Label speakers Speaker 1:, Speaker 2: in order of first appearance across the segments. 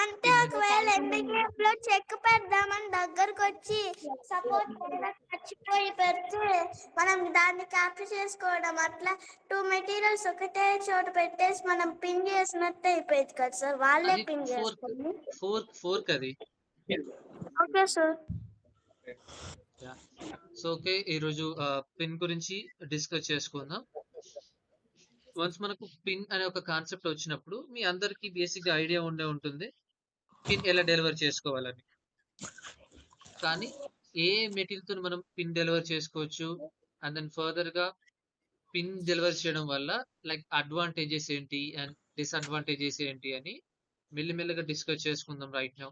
Speaker 1: అంటే
Speaker 2: పిన్
Speaker 1: ఒకవేళ ఎండింగ్ లో చెక్ పెడదామని దగ్గరకు వచ్చి సపోజ్ చచ్చిపోయి పెడితే మనం దాన్ని క్యాప్చర్ చేసుకోవడం అట్లా 2 మెటీరియల్స్ ఒకటే చోట పెట్టేసి మనం పిన్ చేసినట్టు అయిపోయింది కదా సార్, వాళ్ళే
Speaker 2: అది
Speaker 1: పిన్
Speaker 2: ఫోర్క్
Speaker 1: చేసుకోండి.
Speaker 2: ఫోర్క్ అది.
Speaker 1: Okay sir.
Speaker 2: సో ఓకే, ఈరోజు పిన్ గురించి డిస్కస్ చేసుకుందాం. వన్స్ మనకు పిన్ అనే ఒక కాన్సెప్ట్ వచ్చినప్పుడు మీ అందరికీ బేసిక్ ఐడియా ఉంటుంది పిన్ ఎలా డెలివర్ చేసుకోవాలని. కానీ ఏ మెటీరియల్ తో మనం పిన్ డెలివర్ చేసుకోవచ్చు, అండ్ దెన్ ఫర్దర్ గా పిన్ డెలివర్ చేయడం వల్ల లైక్ అడ్వాంటేజెస్ ఏంటి అండ్ డిసడ్వాంటేజెస్ ఏంటి అని మెల్లిమెల్లిగా డిస్కస్ చేసుకుందాం right now.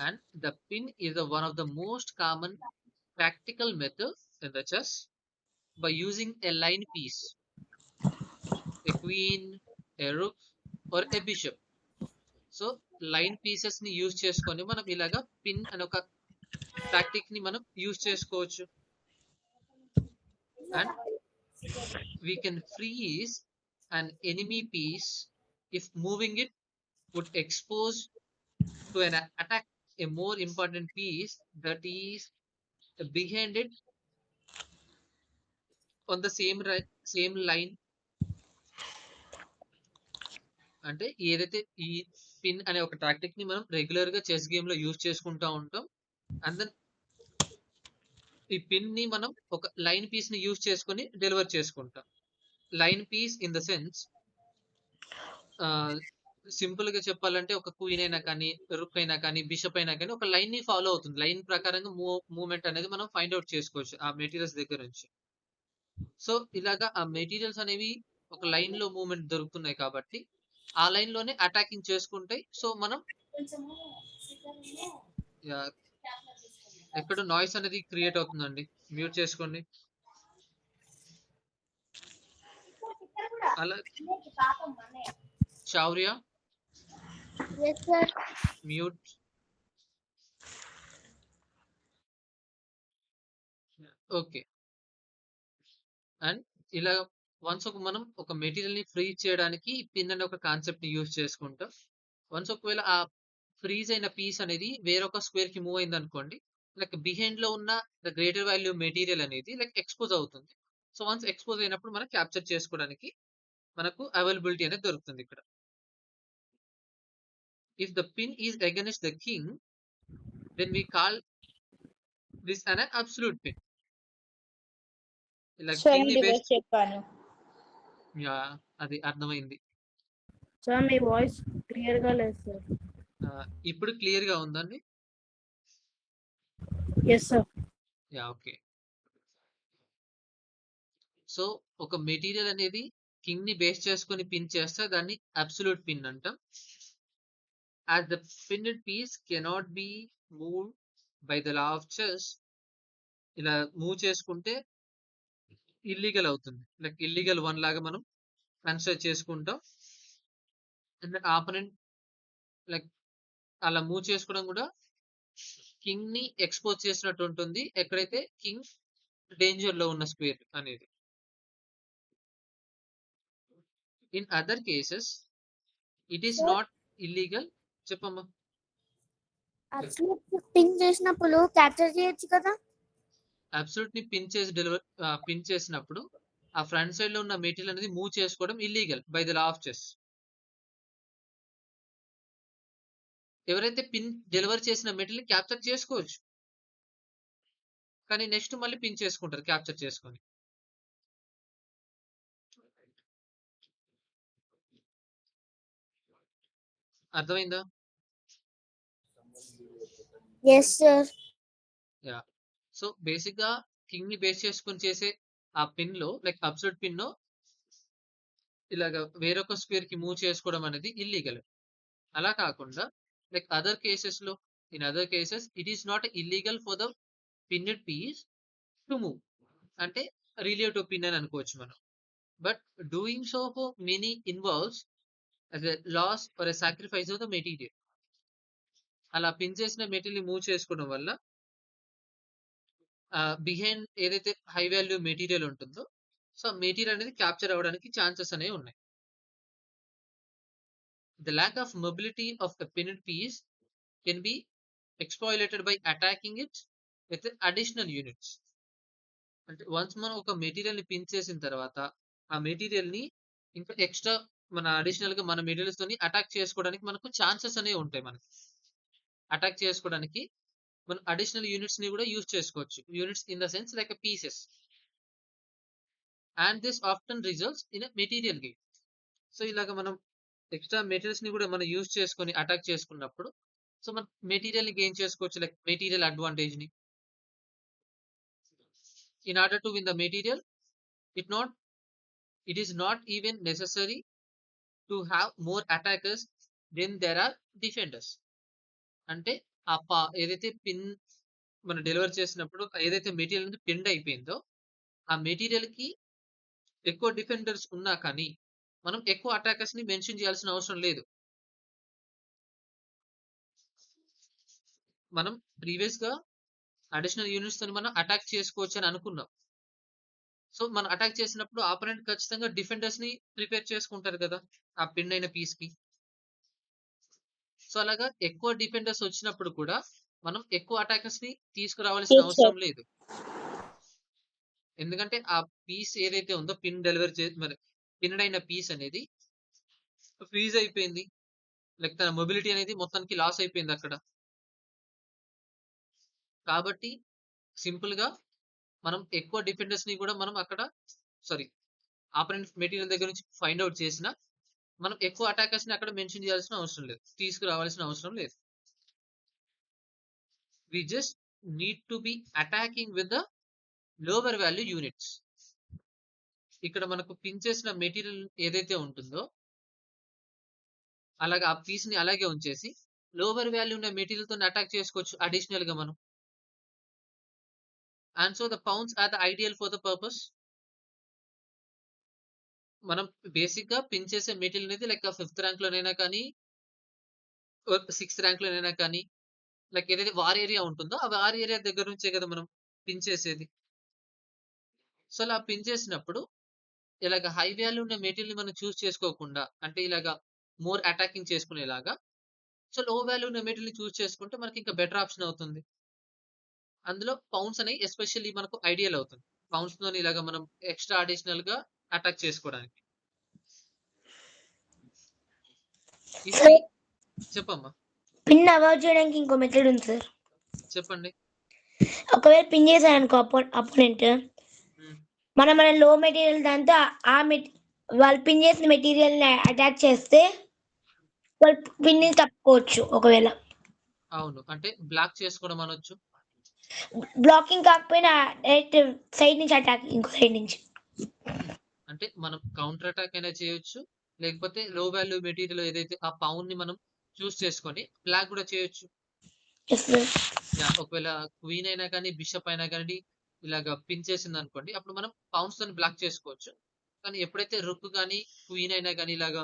Speaker 2: And the pin is one of the most common practical methods in the chess by using a line piece, a queen, a rook or a bishop. So line pieces ని use చేసుకొని మనం ఇలాగా pin అనే ఒక tactic ని మనం use చేసుకోవచ్చు. And we can freeze an enemy piece if moving it would expose to an attack a more important piece that is behind it on the same line. అంటే ఏదైతే ఈ పిన్ అనే ఒక టాక్టిక్ ని మనం రెగ్యులర్ గా chess game లో use చేసుకుంటా ఉంటాం. అండ్ దెన్ ఈ పిన్ ని మనం ఒక లైన్ పీస్ ని యూజ్ చేసుకొని డెలివర్ చేసుకుంటాం. Line piece in the sense simple గా చెప్పాలంటే ఒక క్వీన్ అయినా కానీ, రుక్ అయినా కానీ, బిషప్ అయినా కానీ ఒక లైన్ ని ఫాలో అవుతుంది. లైన్ ప్రకారంగా మూవ్మెంట్ అనేది మనం ఫైండ్ అవుట్ చేసుకోవచ్చు ఆ మెటీరియల్స్ దగ్గర నుంచి. సో ఇలాగా ఆ మెటీరియల్స్ అనేవి ఒక లైన్ లో మూవ్మెంట్ దొరుకుతున్నాయి కాబట్టి ఆ లైన్ లోనే అటాకింగ్ చేసుకుంటాయి. సో మనం ఎక్కడ నాయిస్ అనేది క్రియేట్ అవుతుందండి, మ్యూట్ చేసుకోండి. అలా శౌర్య మ్యూట్. ఓకే. అండ్ ఇలా వన్స్ మనం ఒక మెటీరియల్ ని ఫ్రీజ్ చేయడానికి పిన్ అనే ఒక కాన్సెప్ట్ ని యూజ్ చేసుకుంటాం. వన్స్ ఒకవేళ ఆ ఫ్రీజ్ అయిన పీస్ అనేది వేరొక స్క్వేర్ కి మూవ్ అయింది అనుకోండి, లైక్ బిహైండ్ లో ఉన్న ద గ్రేటర్ వాల్యూ మెటీరియల్ అనేది లైక్ ఎక్స్పోజ్ అవుతుంది. సో వన్స్ ఎక్స్పోజ్ అయినప్పుడు మనం క్యాప్చర్ చేసుకోవడానికి మనకు అవైలబిలిటీ అనేది దొరుకుతుంది ఇక్కడ. If the pin is against the king then we call this an absolute pin. ఇలా కింగ్ ని బేస్
Speaker 3: చెప్పాను.
Speaker 2: అది అర్థమైంది.
Speaker 3: సార్ మీ వాయిస్ క్లియర్ గా లేదు సార్.
Speaker 2: ఇప్పుడు క్లియర్ గా ఉందండి?
Speaker 3: Yes sir.
Speaker 2: ఓకే. సో ఒక మెటీరియల్ అనేది కింగ్ ని బేస్ చేసుకొని పిన్ చేస్తే దాన్ని అబ్సల్యూట్ పిన్ అంటాం. As the pinned piece cannot be move by the law of chess, ఇలా మూవ్ చేసుకుంటే ఇల్లీగల్ అవుతుంది. లైక్ ఇల్లీగల్ 1 లాగా మనం కన్సిడర్ చేసుకుంటాం. అండ్ ఆపోనెంట్ లైక్ అలా మూవ్ చేసుకోవడం కూడా కింగ్ ని ఎక్స్పోజ్ చేసినట్టు ఉంటుంది ఎక్కడైతే కింగ్ డేంజర్ లో ఉన్న స్క్వేర్ అనేది. In other cases it is not illegal. చెప్పమ్మా.
Speaker 1: అబ్సల్యూట్ పిన్ చేసినప్పుడు క్యాప్చర్ చేయొచ్చు కదా.
Speaker 2: అబ్సల్యూట్ ని పిన్ చేసినప్పుడు ఆ ఫ్రంట్ సైడ్ లో ఉన్న మెటీరియల్ అనేది మూవ్ చేసుకోవడం illegal by the law of chess. ఎవరైతే పిన్ డెలివర్ చేసిన మెటీరియల్ క్యాప్చర్ చేసుకోవచ్చు, కానీ నెక్స్ట్ మళ్ళీ పిన్ చేసుకుంటారు క్యాప్చర్ చేసుకొని. అర్థమైందా?
Speaker 1: Yes sir.
Speaker 2: Ya. So basic గా కింగ్ ని బేస్ చేసుకొని చేసే ఆ పిన్ లో లైక్ అబ్సల్యూట్ పిన్ లో ఇలాగ వేరొక స్క్వేర్ కి మూవ్ చేసుకోవడం అనేది ఇల్లీగల్. అలా కాకుండా లైక్ అదర్ కేసెస్ లో in other cases it is not illegal for the pinned piece to move, అంటే రిలేటివ్ పిన్ అని అనుకోవచ్చు మనం. But doing so for many involves as a loss or a sacrifice of the material. అలా pin చేసిన material ని move చేసుకోవడం వల్ల behind ఏదైతే హై వాల్యూ మెటీరియల్ ఉంటుందో సో మెటీరియల్ అనేది క్యాప్చర్ అవ్వడానికి ఛాన్సెస్ అనేవి ఉన్నాయి. the lack of mobility of a pinned piece can be exploited by attacking it with additional units. అంటే వన్స్ మనం ఒక మెటీరియల్ ని పిన్ చేసిన తర్వాత ఆ మెటీరియల్ ని ఇంకా ఎక్స్ట్రా మన అడిషనల్ గా మన మెటీరియల్స్ తోని అటాక్ చేసుకోవడానికి మనకు ఛాన్సెస్ అనేవి ఉంటాయి. మనకి అటాక్ చేసుకోవడానికి మనం అడిషనల్ యూనిట్స్ ని కూడా యూజ్ చేసుకోవచ్చు. Units in the sense like pieces, and this often results in material gain. So ఇలాగ మనం ఎక్స్ట్రా మెటీరియల్స్ ని కూడా మనం యూజ్ చేసుకొని అటాక్ చేసుకున్నప్పుడు సో మనం మెటీరియల్ ని గెయిన్ చేసుకోవచ్చు, లైక్ మెటీరియల్ అడ్వాంటేజ్ ని. In order to win the material, it is not even necessary to have more attackers when there are defenders. అంటే ఏదైతే పిన్ మనం డెలివర్ చేసినప్పుడు ఏదైతే మెటీరియల్ అనేది పిన్ అయిపోయిందో ఆ మెటీరియల్ కి ఎక్కువ డిఫెండర్స్ ఉన్నా కానీ మనం ఎక్కువ అటాకర్స్ ని మెన్షన్ చేయాల్సిన అవసరం లేదు. మనం ప్రీవియస్ గా అడిషనల్ యూనిట్స్ తో మనం అటాక్ చేసుకోవచ్చు అని అనుకున్నాం. సో మనం అటాక్ చేసినప్పుడు ఆపోనెంట్ ఖచ్చితంగా డిఫెండర్స్ ని ప్రిపేర్ చేసుకుంటారు కదా ఆ పిన్ అయిన పీస్ కి. సో అలాగా ఎక్కువ డిఫెండర్స్ వచ్చినప్పుడు కూడా మనం ఎక్కువ అటాకర్స్ ని తీసుకురావాల్సిన అవసరం లేదు. ఎందుకంటే ఆ పీస్ ఏదైతే ఉందో పిన్ డెలివరీ మరి పిన్ అయిన పీస్ అనేది ఫ్రీజ్ అయిపోయింది, లైక్ తన మొబిలిటీ అనేది మొత్తానికి లాస్ అయిపోయింది అక్కడ. కాబట్టి సింపుల్ గా మనం ఎక్కువ డిఫెండర్స్ ని కూడా మనం అక్కడ ఆపరెంట్ మెటీరియల్ దగ్గర నుంచి ఫైండ్ అవుట్ చేసిన మనం ఎక్కువ అటాకర్స్ ని అక్కడ మెన్షన్ చేయాల్సిన అవసరం లేదు, తీసుకురావాల్సిన అవసరం లేదు. We just need to be attacking with the lower value units. ఇక్కడ మనకు పిన్ చేసిన మెటీరియల్ ఏదైతే ఉంటుందో అలాగే ఆ పీస్ ని అలాగే ఉంచేసి లోవర్ వాల్యూ ఉన్న మెటీరియల్ తో అటాక్ చేసుకోవచ్చు అడిషనల్ గా మనం. And so the pawns are the ideal for the purpose. మనం బేసిక్ గా పిన్ చేసే మెటీరియల్ అనేది లైక్ 5th ర్యాంక్ లోనైనా కానీ 6th ర్యాంక్ లోనైనా కానీ లైక్ ఏదైతే వార్ ఏరియా ఉంటుందో ఆ వార్ ఏరియా దగ్గర నుంచే కదా మనం పిన్ చేసేది. సో అలా పిన్ చేసినప్పుడు ఇలాగ హై వాల్యూ ఉన్న మెటీరియల్ ని మనం చూస్ చేసుకోకుండా అంటే ఇలాగా మోర్ అటాకింగ్ చేసుకునేలాగా సో లో వాల్యూ ఉన్న మెటీరియల్ ని చూస్ చేసుకుంటే మనకి ఇంకా బెటర్ ఆప్షన్ అవుతుంది. అందులో పౌండ్స్ అనేవి ఎస్పెషల్లీ మనకు ఐడియల్ అవుతుంది. పౌండ్స్ తో ఇలాగా మనం ఎక్స్ట్రా అడిషనల్ గా అటాక్ చేసుకోవడానికి. చెప్పమ్మా.
Speaker 4: పిన్ అవాయిడ్ చేయడానికి ఇంకో మెథడ్ ఉంది సార్.
Speaker 2: చెప్పండి.
Speaker 4: ఒకవేళ పిన్ చేశాను అనుకో అపోనెంట్, మనం మన లో మెటీరియల్ దాంతో వాళ్ళు పిన్ చేసిన మెటీరియల్ ని అటాక్ చేస్తే వాళ్ళు పిన్ ని తప్పుకోవచ్చు. ఒకవేళ
Speaker 2: అవును, అంటే బ్లాక్ చేసుకోవడం అనొచ్చు.
Speaker 4: బ్లాకింగ్ కాకపోయినా డైరెక్ట్ సైడ్ నుంచి అటాక్, ఇంకో సైడ్ నుంచి.
Speaker 2: అంటే మనం కౌంటర్ అటాక్ అయినా చేయొచ్చు, లేకపోతే లో వాల్యూ మెటీరియల్ ఏదైతే ఆ పౌండ్ ని మనం చూస్ చేసుకొని బ్లాక్ కూడా చేయొచ్చు. ఒకవేళ క్వీన్ అయినా కానీ బిషప్ అయినా కానీ ఇలాగ పిన్ చేసింది అనుకోండి, అప్పుడు మనం పౌండ్స్ తో బ్లాక్ చేసుకోవచ్చు. కానీ ఎప్పుడైతే రుక్ కానీ క్వీన్ అయినా కానీ ఇలాగా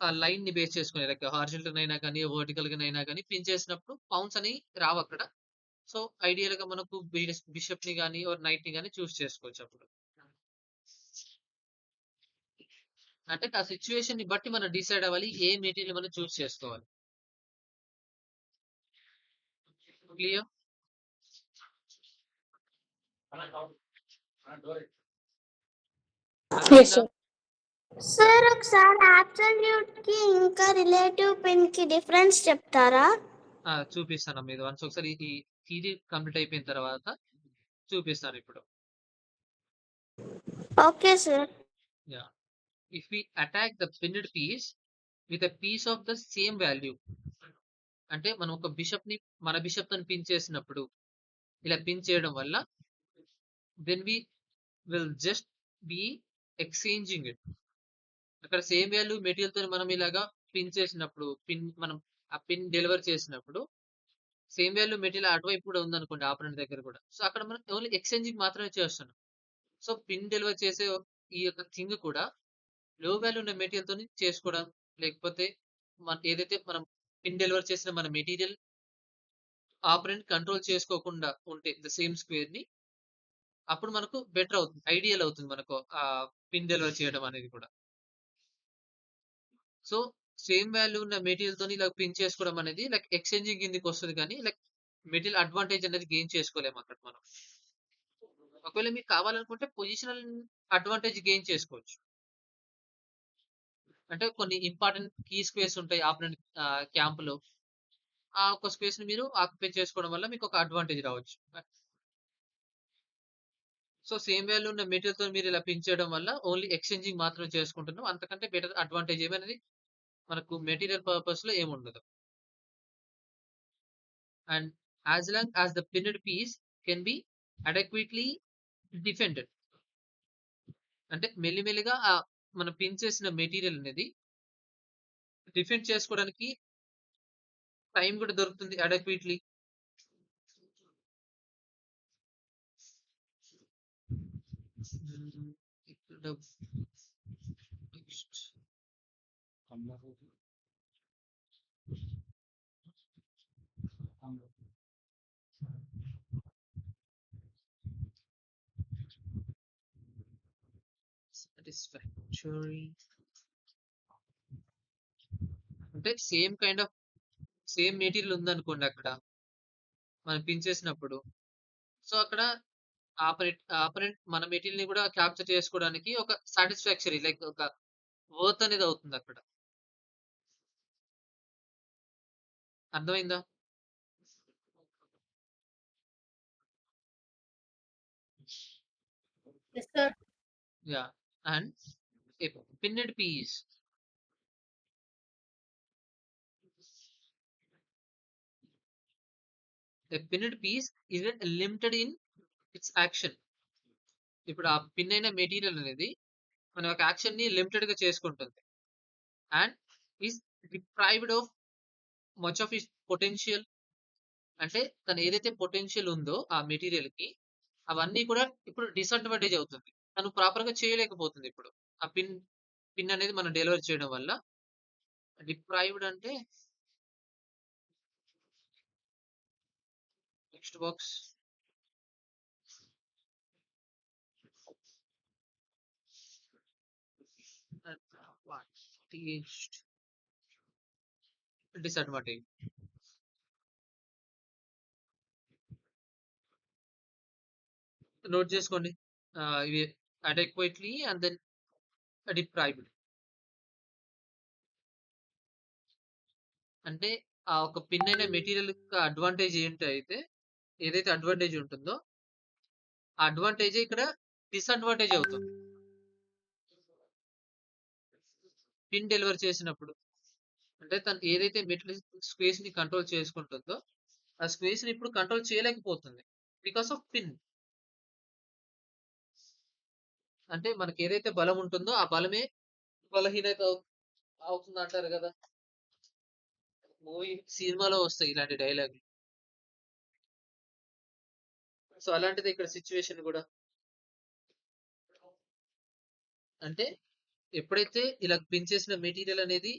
Speaker 2: ఆ లైన్ ని బేస్ చేసుకుని లైక్ హారిజాంటల్ అయినా కానీ వర్టికల్ గా అయినా కానీ పిన్ చేసినప్పుడు పౌండ్స్ అని రావు అక్కడ. సో ఐడియల్ గా మనకు బిషప్ ని కానీ నైట్ ని కానీ చూస్ చేసుకోవచ్చు. అప్పుడు అంటే ఆ సిచ్యువేషన్ ని బట్టి మనం డిసైడ్ అవ్వాలి ఏ మెటీరియల్ మనం చూస్ చేసుకోవాలి. క్లియర్?
Speaker 1: సార్ ఒకసారి అబ్సల్యూట్ కి ఇంకా రిలేటివ్ పిన్ కి డిఫరెన్స్ చెప్తారా?
Speaker 2: చూపిస్తాను మీద వన్స్ ఒకసారి ఈ థియరీ కంప్లీట్ అయిపోయిన తర్వాత చూపిస్తాను ఇప్పుడు.
Speaker 1: Okay sir.
Speaker 2: Yeah, if we attack the pinned piece with a piece of the same value, అంటే మనం ఒక బిషప్ ని మన బిషప్ తో పిన్ చేసినప్పుడు ఇలా పిన్ చేయడం వల్ల then we will just be exchanging it. అక్కడ సేమ్ వాల్యూ మెటీరియల్ తో మనం ఇలాగా పిన్ చేసినప్పుడు మనం ఆ పిన్ డెలివర్ చేసినప్పుడు సేమ్ వాల్యూ మెటీరియల్ అటువైపు కూడా ఉందనుకోండి ఆపరెంట్ దగ్గర కూడా, సో అక్కడ మనం ఓన్లీ ఎక్స్చేంజింగ్ మాత్రమే చేస్తున్నాం. సో పిన్ డెలివర్ చేసే ఈ యొక్క థింగ్ కూడా లో వాల్యూ ఉన్న మెటీరియల్ తో చేసుకోవడం, లేకపోతే ఏదైతే మనం పిన్ డెలివర్ చేసిన మన మెటీరియల్ ఆపరెంట్ కంట్రోల్ చేసుకోకుండా ఉంటే ద సేమ్ స్క్వేర్ ని, అప్పుడు మనకు బెటర్ అవుతుంది, ఐడియల్ అవుతుంది మనకు ఆ పిన్ డెలివర్ చేయడం అనేది కూడా. సో సేమ్ వాల్యూ ఉన్న మెటీరియల్ తోని ఇలా పిన్ చేసుకోవడం అనేది లైక్ ఎక్స్చేంజింగ్ కిందకి వస్తుంది కానీ లైక్ మెటీరియల్ అడ్వాంటేజ్ అనేది గెయిన్ చేసుకోలేము అక్కడ మనం. ఒకవేళ మీకు కావాలనుకుంటే పొజిషనల్ అడ్వాంటేజ్ గెయిన్ చేసుకోవచ్చు. అంటే కొన్ని ఇంపార్టెంట్ కీ స్పేస్ ఉంటాయి ఆపోనెంట్ క్యాంప్‌లో. ఆ ఒక్క స్పేస్‌ని మీరు ఆక్యుపై చేసుకోవడం వల్ల మీకు ఒక అడ్వాంటేజ్ రావచ్చు. సో, సేమ్ వాల్యూ ఉన్న మెటీరియల్‌తో మీరు ఇలా పిన్ చేయడం వల్ల ఓన్లీ ఎక్స్చేంజింగ్ మాత్రమే చేసుకుంటున్నాం. అంతకంటే బెటర్ అడ్వాంటేజ్ ఏమనేది మనకు మెటీరియల్ పర్పస్‌లో ఏముండదు. And as long as the pinned piece can be adequately defended. అంటే మెల్లిమెల్లిగా మనం పిన్ చేసిన మెటీరియల్ అనేది డిఫెండ్ చేసుకోవడానికి టైం కూడా దొరుకుతుంది అడెక్వేట్‌లీ. ఇక్కడ నెక్స్ట్ సాటిస్ఫాక్టరీ అంటే సేమ్ మెటీరియల్ ఉందనుకోండి అక్కడ మనం పిన్ చేసినప్పుడు. సో, అక్కడ ఆపరెంట్ మన మెటీరియల్‌ని కూడా క్యాప్చర్ చేసుకోవడానికి ఒక సాటిస్ఫాక్టరీ లైక్ ఒక వర్త్ అనేది అవుతుంది అక్కడ. అర్థమైందా?
Speaker 3: Yes, sir.
Speaker 2: Yeah! And a pinned piece a pinned piece isn't limited in its action. ఇప్పుడు ఆ పిన్ అయిన మెటీరియల్ అనేది మన యొక్క యాక్షన్ ని లిమిటెడ్ గా చేసుకుంటుంది. And is deprived of much of is potential. అంటే తను ఏదైతే పొటెన్షియల్ ఉందో ఆ మెటీరియల్ కి అవన్నీ కూడా ఇప్పుడు డిసడ్వాంటేజ్ అవుతుంది. తను ప్రాపర్ గా చేయలేకపోతుంది ఇప్పుడు. ఆ పిన్ అనేది మనం డెలివర్ చేయడం వల్ల. డిప్రైవ్డ్ అంటే నెక్స్ట్ బాక్స్ డిసడ్వాంటేజ్. నోట్ చేసుకోండి. ఇవి అడెక్వేట్లీ అండ్ దెన్ డిప్రైవ్డ్. అంటే ఆ ఒక పిన్ అయిన మెటీరియల్ యొక్క అడ్వాంటేజ్ ఏంటి అయితే ఏదైతే అడ్వాంటేజ్ ఉంటుందో ఆ అడ్వాంటేజ్ ఇక్కడ డిసడ్వాంటేజ్ అవుతుంది పిన్ డెలివర్ చేసినప్పుడు. అంటే తను ఏదైతే మెటీరియల్ స్పేస్ ని కంట్రోల్ చేసుకుంటుందో ఆ స్పేస్ ని ఇప్పుడు కంట్రోల్ చేయలేకపోతుంది బికాస్ ఆఫ్ పిన్. అంటే మనకి ఏదైతే బలం ఉంటుందో ఆ బలమే బలహీనత అవుతుంది అంటారు కదా. మూవీ సినిమాలో వస్తాయి ఇలాంటి డైలాగ్. సో అలాంటిది ఇక్కడ సిచ్యువేషన్ కూడా. అంటే ఎప్పుడైతే ఇలా పిన్ చేసిన మెటీరియల్ అనేది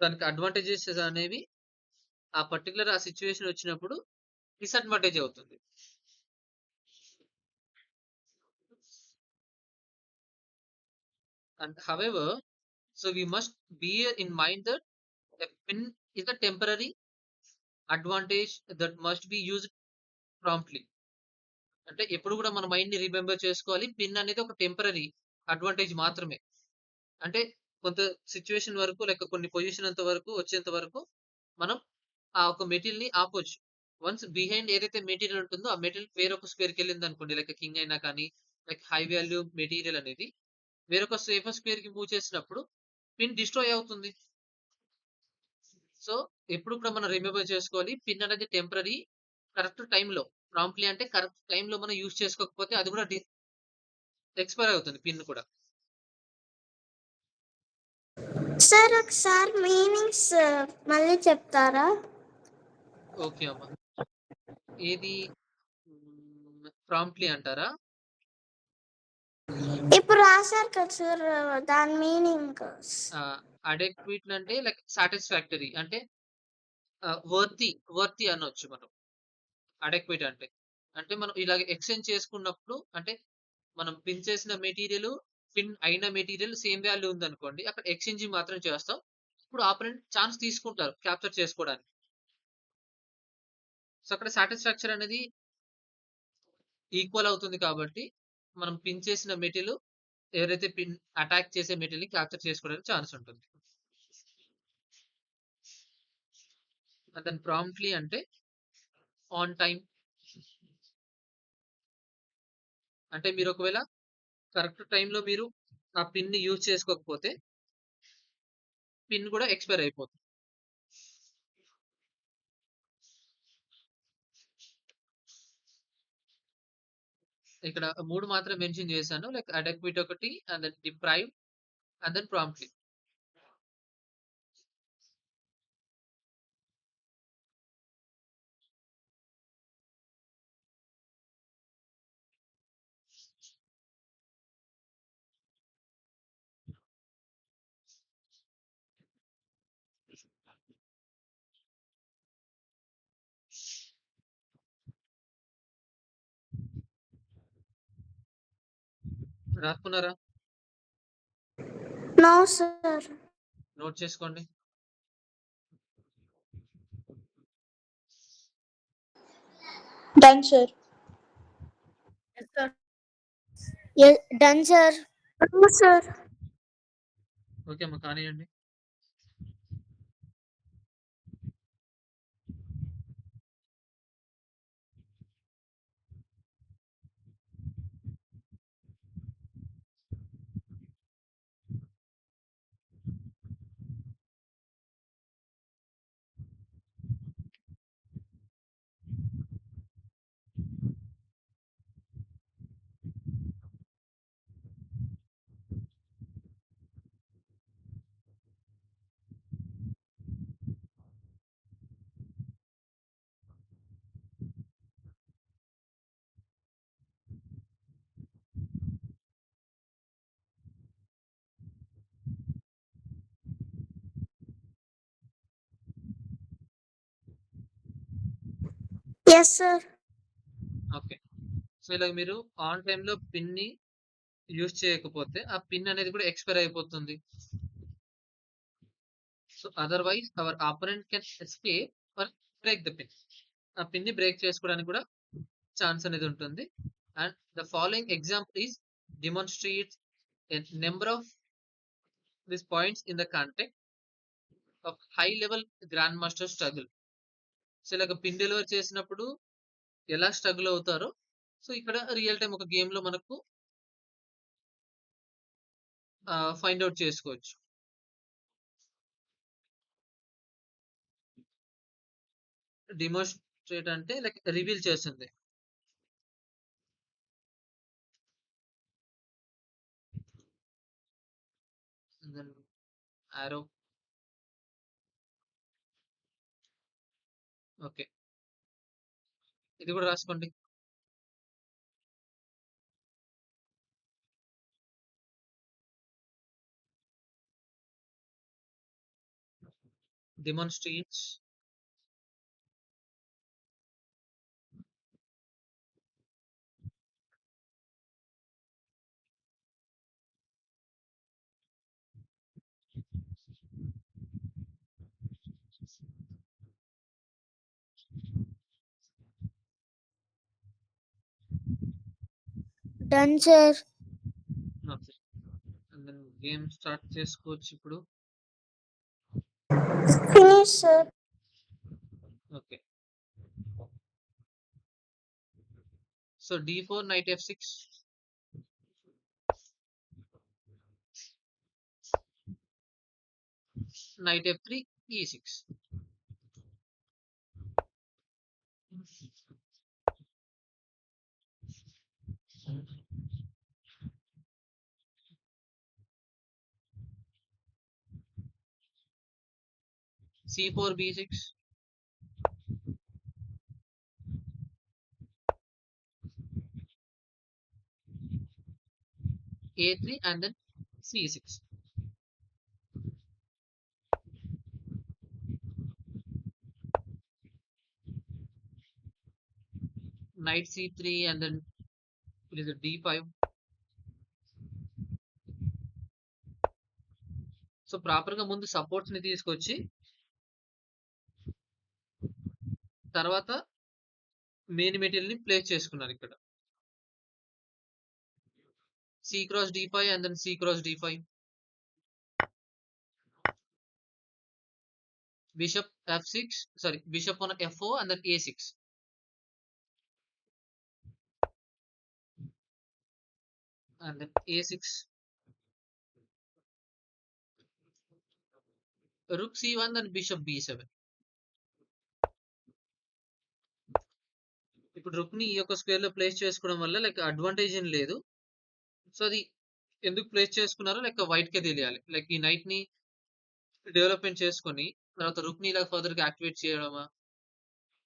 Speaker 2: దానికి అడ్వాంటేజెస్ అనేవి ఆ పర్టికులర్ ఆ సిచ్యువేషన్ వచ్చినప్పుడు డిసడ్వాంటేజ్ అవుతుంది. And however, so we must bear in mind that a pin is a temporary advantage that must be used promptly. అంటే ఎప్పుడు కూడా మన మైండ్ ని రిమెంబర్ చేసుకోవాలి. పిన్ అనేది ఒక టెంపరరీ అడ్వాంటేజ్ మాత్రమే. అంటే కొంత సిచ్యువేషన్ వరకు లేక కొన్ని పొజిషన్ అంత వరకు వచ్చేంత వరకు మనం ఆ ఒక మెటీరియల్ ని ఆపొచ్చు. వన్స్ బిహైండ్ ఏదైతే మెటీరియల్ ఉంటుందో ఆ మెటీరియల్ వేరొక స్క్వేర్కి వెళ్ళింది అనుకోండి లైక్ కింగ్ అయినా కానీ లైక్ హై వాల్యూ మెటీరియల్ అనేది వేరొక సేఫర్ స్క్వేర్ కి మూవ్ చేసినప్పుడు పిన్ డిస్ట్రాయ్ అవుతుంది. సో ఎప్పుడు కూడా మనం రిమెంబర్ చేసుకోవాలి పిన్ అనేది టెంపరరీ. కరెక్ట్ టైంలో ప్రాంప్ట్లీ అంటే కరెక్ట్ టైంలో మనం యూజ్ చేసుకోకపోతే అది కూడా ఎక్స్పైర్ అవుతుంది పిన్ కూడా.
Speaker 1: సార్ ఒకసారి మీనింగ్స్ మళ్ళీ చెప్తారా?
Speaker 2: ఓకే అమ్మా. ఏది ప్రాంప్ట్లీ అంటారా?
Speaker 1: ఇప్పుడు రాశారు కదా సార్ దాని మీనింగ్.
Speaker 2: అడెక్వేట్ అంటే లైక్ సాటిస్ఫాక్టరీ అంటే వర్తి అనొచ్చు మనం. అడెక్వేట్ అంటే అంటే మనం ఇలాగ ఎక్స్చేంజ్ చేసుకున్నప్పుడు అంటే మనం పిన్ చేసిన మెటీరియల్ పిన్ అయిన మెటీరియల్ సేమ్ వాల్యూ ఉందనుకోండి అక్కడ ఎక్స్చేంజింగ్ మాత్రం చేస్తాం. అప్పుడు ఆపరెంట్ ఛాన్స్ తీసుకుంటారు క్యాప్చర్ చేసుకోవడానికి. సో అక్కడ సాటిస్ఫాక్చర్ అనేది ఈక్వల్ అవుతుంది కాబట్టి మనం పిన్ చేసిన మెటీరియల్ ఎవరైతే పిన్ అటాక్ చేసే మెటీరియల్ ని క్యాప్చర్ చేసుకోవడానికి ఛాన్స్ ఉంటుంది. అండ్ దెన్ ప్రాంప్ట్లీ అంటే ఆన్ టైం, అంటే మీరు ఒకవేళ కరెక్ట్ టైంలో మీరు ఆ పిన్ ని యూజ్ చేసుకోకపోతే పిన్ కూడా ఎక్స్పైర్ అయిపోతుంది. ఇక్కడ 3 మాత్రం మెన్షన్ చేశాను. లైక్ అడెక్విట్ ఒకటి, and then deprive, and then promptly. రాసుకున్నారా?
Speaker 1: No sir.
Speaker 2: నోట్ చేసుకోండి.
Speaker 5: Done, sir.
Speaker 3: Yes, sir.
Speaker 1: Done sir. Sir.
Speaker 2: Okay అమ్మా, కానివ్వండి.
Speaker 1: Yes sir.
Speaker 2: ఓకే. సో ఇలాగ మీరు ఆన్ టైంలో పిన్ ని యూజ్ చేయకపోతే ఆ పిన్ అనేది కూడా ఎక్స్పైర్ అయిపోతుంది. So otherwise our opponent can escape or break the pin. ఆ పిన్ ని బ్రేక్ చేసుకోవడానికి కూడా ఛాన్స్ అనేది ఉంటుంది. And the following example is demonstrates a number of these points in the context of high level grandmaster struggle. So ఇలాగ pin deliver చేసినప్పుడు ఎలా struggle అవుతారో సో ఇక్కడ రియల్ టైం ఒక గేమ్ లో మనకు ఫైండ్ అవుట్ చేసుకోవచ్చు. డెమోన్స్ట్రేట్ అంటే లైక్ రివీల్ చేస్తుంది. ఆరో. ఓకే, ఇది కూడా రాసుకోండి. demonstrates
Speaker 1: done sir.
Speaker 2: Okay, and then game start చేసుకోవచ్చు ఇప్పుడు.
Speaker 1: Finish sir.
Speaker 2: Okay, so d4 knight f6, knight f3, e6. c4 b6, a3, and then c6. Knight c3, and then it is a d5. So proper గా ముందు supports ని తీసుకొచ్చి తర్వాత main material ని place చేసుకున్నారు ఇక్కడ. C cross D5 and then C cross D5. Bishop F6, sorry, bishop on F4 and then A6. And then A6. Rook C1 then bishop B7. ఇప్పుడు రుక్ ని ఈ యొక్క స్క్వేర్ లో ప్లేస్ చేసుకోవడం వల్ల లైక్ అడ్వాంటేజ్ ఏం లేదు. సో అది ఎందుకు ప్లేస్ చేసుకున్నారో లైక్ వైట్ కే తెలియాలి. లైక్ ఈ నైట్ ని డెవలప్మెంట్ చేసుకొని తర్వాత రుక్ ని ఇలా ఫర్దర్ గా యాక్టివేట్ చేయడమా,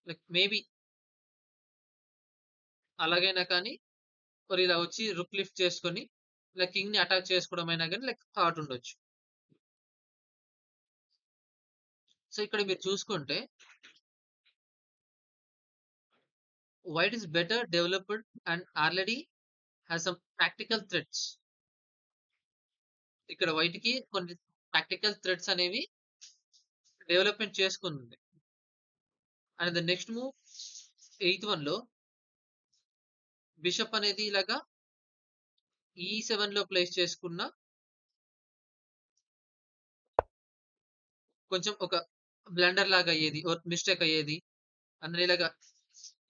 Speaker 2: లైక్ మేబీ అలాగైనా కానీ మరి ఇలా వచ్చి రుక్ లిఫ్ట్ చేసుకొని లైక్ కింగ్ ని అటాక్ చేసుకోవడం అయినా కానీ లైక్ థాట్ ఉండొచ్చు. సో ఇక్కడ మీరు చూసుకుంటే white is better developed and already has some practical threads. ఇక్కడ వైట్ కి కొన్ని ప్రాక్టికల్ థ్రెడ్స్ అనేవి డెవలప్మెంట్ చేసుకుంది. And the next move 8th one లో బిషప్ అనేది ఇలాగా E7 లో ప్లేస్ చేసుకున్న కొంచెం ఒక బ్లండర్ లాగా అయ్యేది, మిస్టేక్ అయ్యేది. అందులో ఇలాగా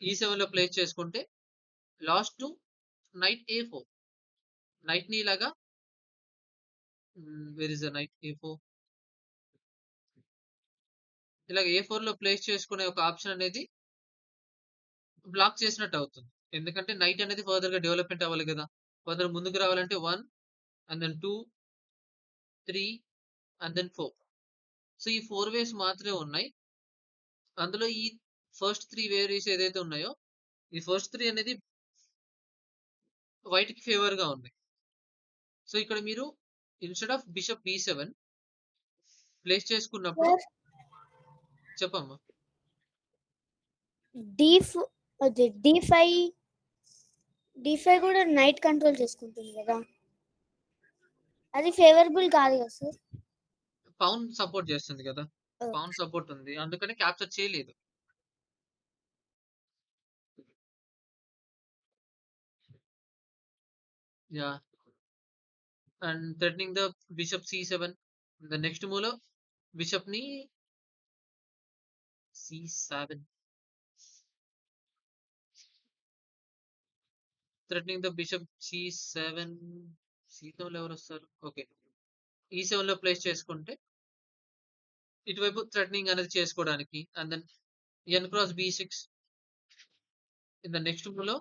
Speaker 2: E7 లో ప్లేస్ చేసుకుంటే last to night A4, night ని ఇలాగా where is the night A4, ఇలాగ A4 లో ప్లేస్ చేసుకునే ఒక ఆప్షన్ అనేది బ్లాక్ చేసినట్టు అవుతుంది. ఎందుకంటే నైట్ అనేది ఫర్దర్ గా డెవలప్మెంట్ అవ్వాలి కదా. ఫర్దర్ ముందుకు రావాలంటే 1 and then 2, 3 and then 4. So ఈ 4 వేస్ మాత్రమే ఉన్నాయి. అందులో ఈ ఫస్ట్ 3 వేరీస్ ఏదైతే ఉన్నాయో ఈ ఫస్ట్ 3 అనేది వైట్ కి ఫేవర్ గా ఉన్నాయి. సో ఇక్కడ మీరు instead of bishop B7 place చేసుకున్నప్పుడు చెప్పమ్మా.
Speaker 1: D5 కూడా నైట్ కంట్రోల్ చేసుకుంటుంది కదా, అది ఫేవరబుల్ కాదు కదా సార్?
Speaker 2: పౌన్ సపోర్ట్ చేస్తుంది కదా, పౌన్ సపోర్ట్ ఉంది అందుకని క్యాప్చర్ చేయలేదు. Yeah and threatening the bishop C7. The next move లో బిషప్ ని C7 threatening the bishop C7. C7 లో ఎవరు వస్తారు? ఓకే, E7 లో ప్లేస్ చేసుకుంటే ఇటువైపు థ్రెటనింగ్ అనేది చేసుకోవడానికి. And then N cross B6. In the next move లో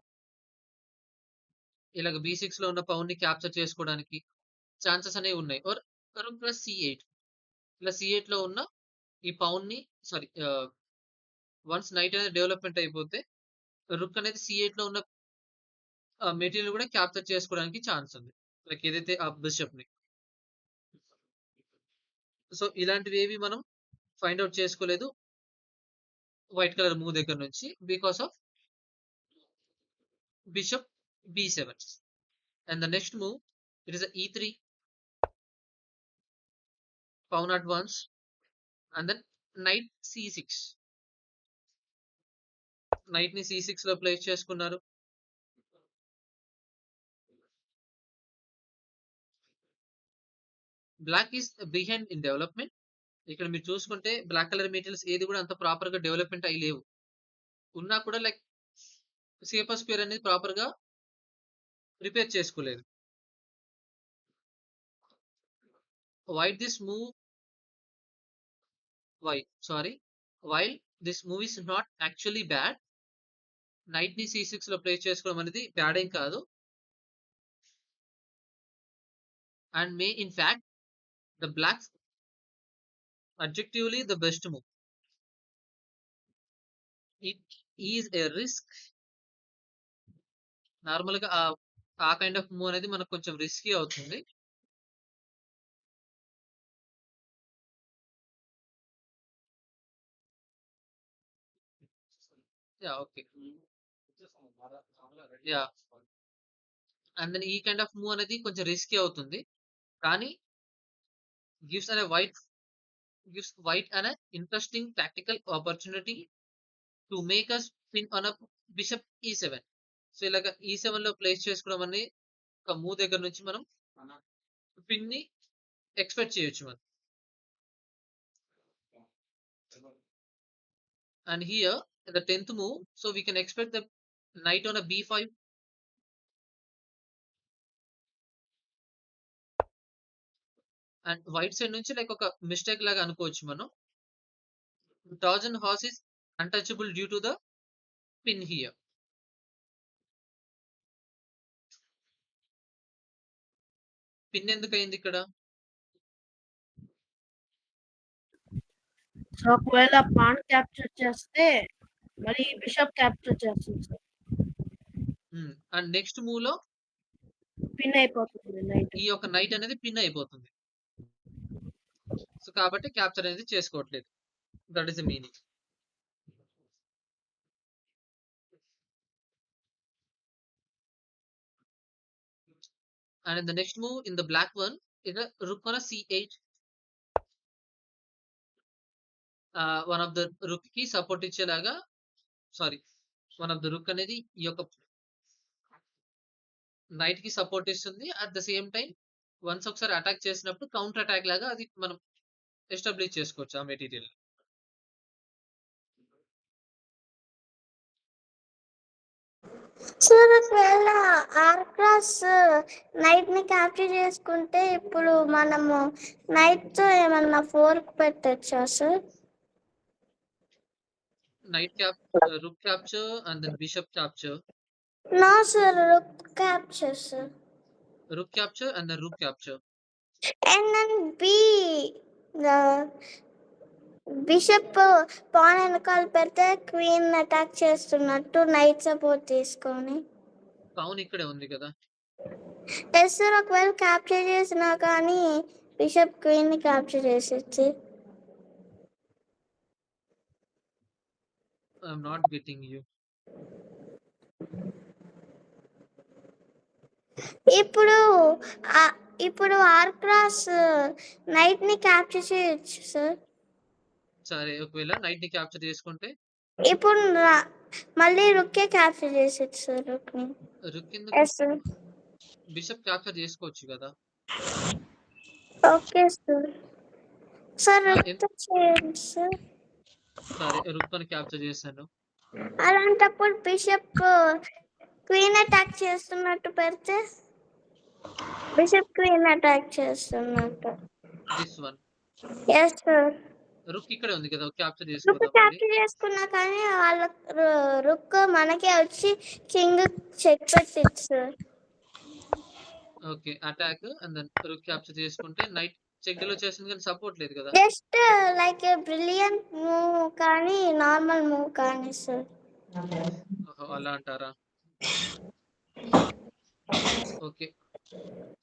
Speaker 2: ఇలాగ B6 లో ఉన్న పౌన్ ని క్యాప్చర్ చేసుకోవడానికి ఛాన్సెస్ అనేవి ఉన్నాయి. ఆర్ రూక్ ప్లస్ C8, ఇలా C8 లో ఉన్న ఈ పౌన్ ని సారీ వన్స్ నైట్ అనేది డెవలప్మెంట్ అయిపోతే రుక్ అనేది C8 లో ఉన్న మెటీరియల్ కూడా క్యాప్చర్ చేసుకోవడానికి ఛాన్స్ ఉంది, లైక్ ఏదైతే ఆ బిషప్ ని. సో ఇలాంటివి ఏవి మనం ఫైండ్ అవుట్ చేసుకోలేదు వైట్ కలర్ మూవ్ దగ్గర నుంచి because of bishop B7. And the next move it is E3, pawn advance and then knight C6. Knight ని C6 లో ప్లేస్ చేసుకున్నారు. Black is behind in development. ఇక్కడ మీరు చూసుకుంటే బ్లాక్ కలర్ మెటీరియల్స్ ఏది కూడా అంత ప్రాపర్ గా డెవలప్మెంట్ అయ్యి లేవు. ఉన్నా కూడా లైక్ సేపర్ స్క్వేర్ అనేది ప్రాపర్ గా రిపేర్ చేసుకోలేదు. White this move while this move is not actually bad. Night ని C6 లో ప్లేస్ చేసుకోవడం అనేది బ్యాడ్ ఏం కాదు. And May in fact the blocks objectively the best move. It is a risk. Normal గా ఆ కైండ్ ఆఫ్ మూవ్ అనేది మనకు కొంచెం రిస్కీ అవుతుంది. Yeah okay, yeah and then ఈ కైండ్ ఆఫ్ మూవ్ అనేది కొంచెం రిస్కీ అవుతుంది. కానీ gives white an interesting tactical opportunity to make us pin on a bishop e7. So ఇలాగ e7 లో ప్లేస్ చేసుకోవడం అనే ఒక మూవ్ దగ్గర నుంచి మనం పిన్ ని ఎక్స్పెక్ట్ చేయొచ్చు మనం. And here the 10th move, so we can expect the knight on a b5. And white side నుంచి లైక్ ఒక మిస్టేక్ లాగా అనుకోవచ్చు మనం. Trojan horse is untouchable due to the pin here. Pin ఎందుకు అయింది ఇక్కడ?
Speaker 3: సో ఒకవేళ పాన్ క్యాప్చర్ చేస్తే మరి బిషప్ క్యాప్చర్ చేస్తుంది సార్.
Speaker 2: అండ్ నెక్స్ట్ మూవ్ లో
Speaker 3: పిన్ అయిపోతుంది నైట్.
Speaker 2: ఈ యొక్క నైట్ అనేది పిన్ అయిపోతుంది. సో కాబట్టి క్యాప్చర్ అనేది చేసుకోవట్లేదు. That is the meaning. And in the next move in the black one is a rook on a c8. One of the rook కి సపోర్ట్ ఇచ్చేలాగా, sorry, one of the rook అనేది ఈ యొక్క knight కి support ఇస్తుంది. At the same time once ఒకసారి attack చేసినప్పుడు counter attack లాగా అది మనం ఎస్టాబ్లిష్ చేసుకోవచ్చు ఆ మెటీరియల్.
Speaker 1: సార్ ఒకవేళ ఆర్ క్రాస్ నైట్ ని క్యాప్చర్ చేసుకుంటే ఇప్పుడు మనము నైట్ తో ఏమన్నా ఫోర్క్ పెట్టచ్చా sir?
Speaker 2: Knight rook capture and then bishop capture.
Speaker 1: No sir, rook capture sir.
Speaker 2: Rook capture and then rook capture.
Speaker 1: And then B bishop pawn వెనకాల పెడితే క్వీన్ అటాక్ చేస్తున్నట్టు నైట్ సపోర్ట్ తీసుకొని.
Speaker 2: పౌన్ ఇక్కడే ఉంది కదా.
Speaker 1: ఎస్ సార్, ఒకవేళ capture చేసినా కానీ బిషప్ క్వీన్ ని క్యాప్చర్ చేసేది.
Speaker 2: I'm not getting you.
Speaker 1: ఇప్పుడు ఆర్ క్రాస్ నైట్ ని క్యాప్చర్ చేయొచ్చు సార్.
Speaker 2: సరే, ఒకవేళ నైట్ ని క్యాప్చర్ చేసుకుంటే
Speaker 1: ఇప్పుడు మళ్ళీ రుక్కే క్యాప్చర్ చేసేది సార్. రుక్ ని
Speaker 2: రుక్ కింద
Speaker 1: ఎస్ సార్.
Speaker 2: బిషప్ క్యాప్చర్ చేసుకోవచ్చు కదా.
Speaker 1: Okay sir. సార్ రుక్ చేయండి సార్.
Speaker 2: సరే, రుక్ ని క్యాప్చర్ చేశాను.
Speaker 1: అలాంటప్పుడు బిషప్ క్వీన్ అటాక్ చేస్తున్నట్టు పెడితే బిషప్ క్వీన్ అటాక్ చేస్తున్నట్టు.
Speaker 2: This one.
Speaker 1: Yes sir.
Speaker 2: Rook ఇక్కడే ఉంది కదా, క్యాప్చర్
Speaker 1: రుక్
Speaker 2: చేసుకోదాం.
Speaker 1: క్యాప్చర్ చేసుకున్నా కానీ వాళ్ళ రుక్ మనకే వచ్చి కింగ్ చెక్ పెట్టింది sir.
Speaker 2: Okay, attack and then rook capture చేసుకుంటే నైట్ చెక్ లో చేసింది కానీ సపోర్ట్ లేదు కదా.
Speaker 1: జస్ట్ లైక్ బ్రిలియంట్ మూవ్ కానీ నార్మల్ మూవ్ కానీ సార్.
Speaker 2: అలా అంటారా? Okay,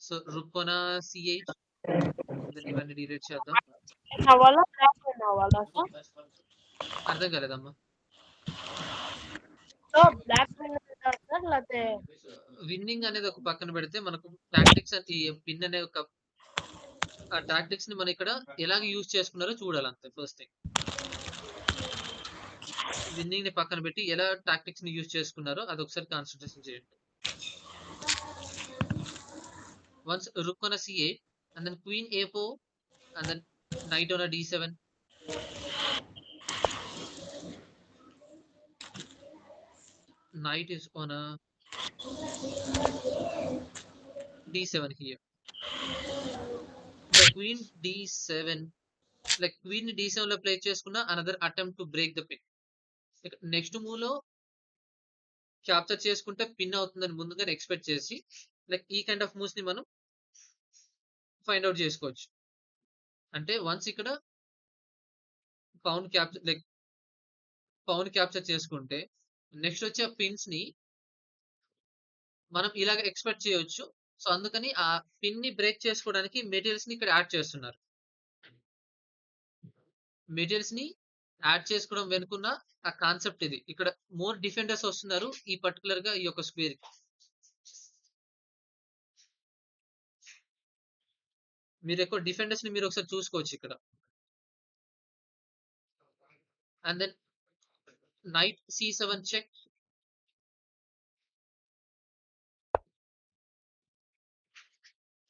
Speaker 2: so rook on c8 then ఇవన్నీ డిలీట్ చేద్దాం.
Speaker 3: అవ్వాలా బ్లాక్ అవ్వాలా సార్?
Speaker 2: అర్థం కాలేదమ్మా.
Speaker 3: సో బ్లాక్ సార్ లేకపోతే
Speaker 2: విన్నింగ్ అనేది ఒక పక్కన పెడితే మనకు టాక్టిక్స్ ఈ పిన్ అనే ఒక ఆ టాక్టిక్స్ ని మనం ఇక్కడ ఎలాగ యూజ్ చేసుకున్నారో చూడాలి అంతే. ఫస్ట్ థింగ్ విన్నింగ్ ని పక్కన పెట్టి ఎలా టాక్టిక్స్ ని యూజ్ చేసుకున్నారో అది ఒకసారి కాన్సన్ట్రేషన్ చేయండి. Once rook on c8 and then queen a4 and then knight on a d7. Knight is on a d7 here. The queen d7, like queen d7 లో ప్లే చేసుకున్న another attempt to break the pin. Next move లో capture చేసుకుంటే pin అవుతుందని ముందుగానే expect చేసి like ఈ kind of moves ని మనం ఫైండ్ అవుట్ చేసుకోవచ్చు. అంటే వన్స్ ఇక్కడ పౌన్ క్యాప్చర్ చేసుకుంటే నెక్స్ట్ వచ్చే పిన్స్ ని మనం ఇలాగ ఎక్స్పెక్ట్ చేయొచ్చు. సో అందుకని ఆ పిన్ ని బ్రేక్ చేసుకోవడానికి మెటీరియల్స్ ని ఇక్కడ యాడ్ చేస్తున్నారు. మెటీరియల్స్ ని యాడ్ చేసుకోవడం వెనుకున్న ఆ కాన్సెప్ట్ ఇది. ఇక్కడ మోర్ డిఫెండర్స్ వస్తున్నారు ఈ పర్టికులర్ గా ఈ యొక్క స్క్వేర్ కి. మీరు ఎక్కువ డిఫెండర్స్ ని మీరు ఒకసారి చూసుకోవచ్చు ఇక్కడ. And then knight c7 check.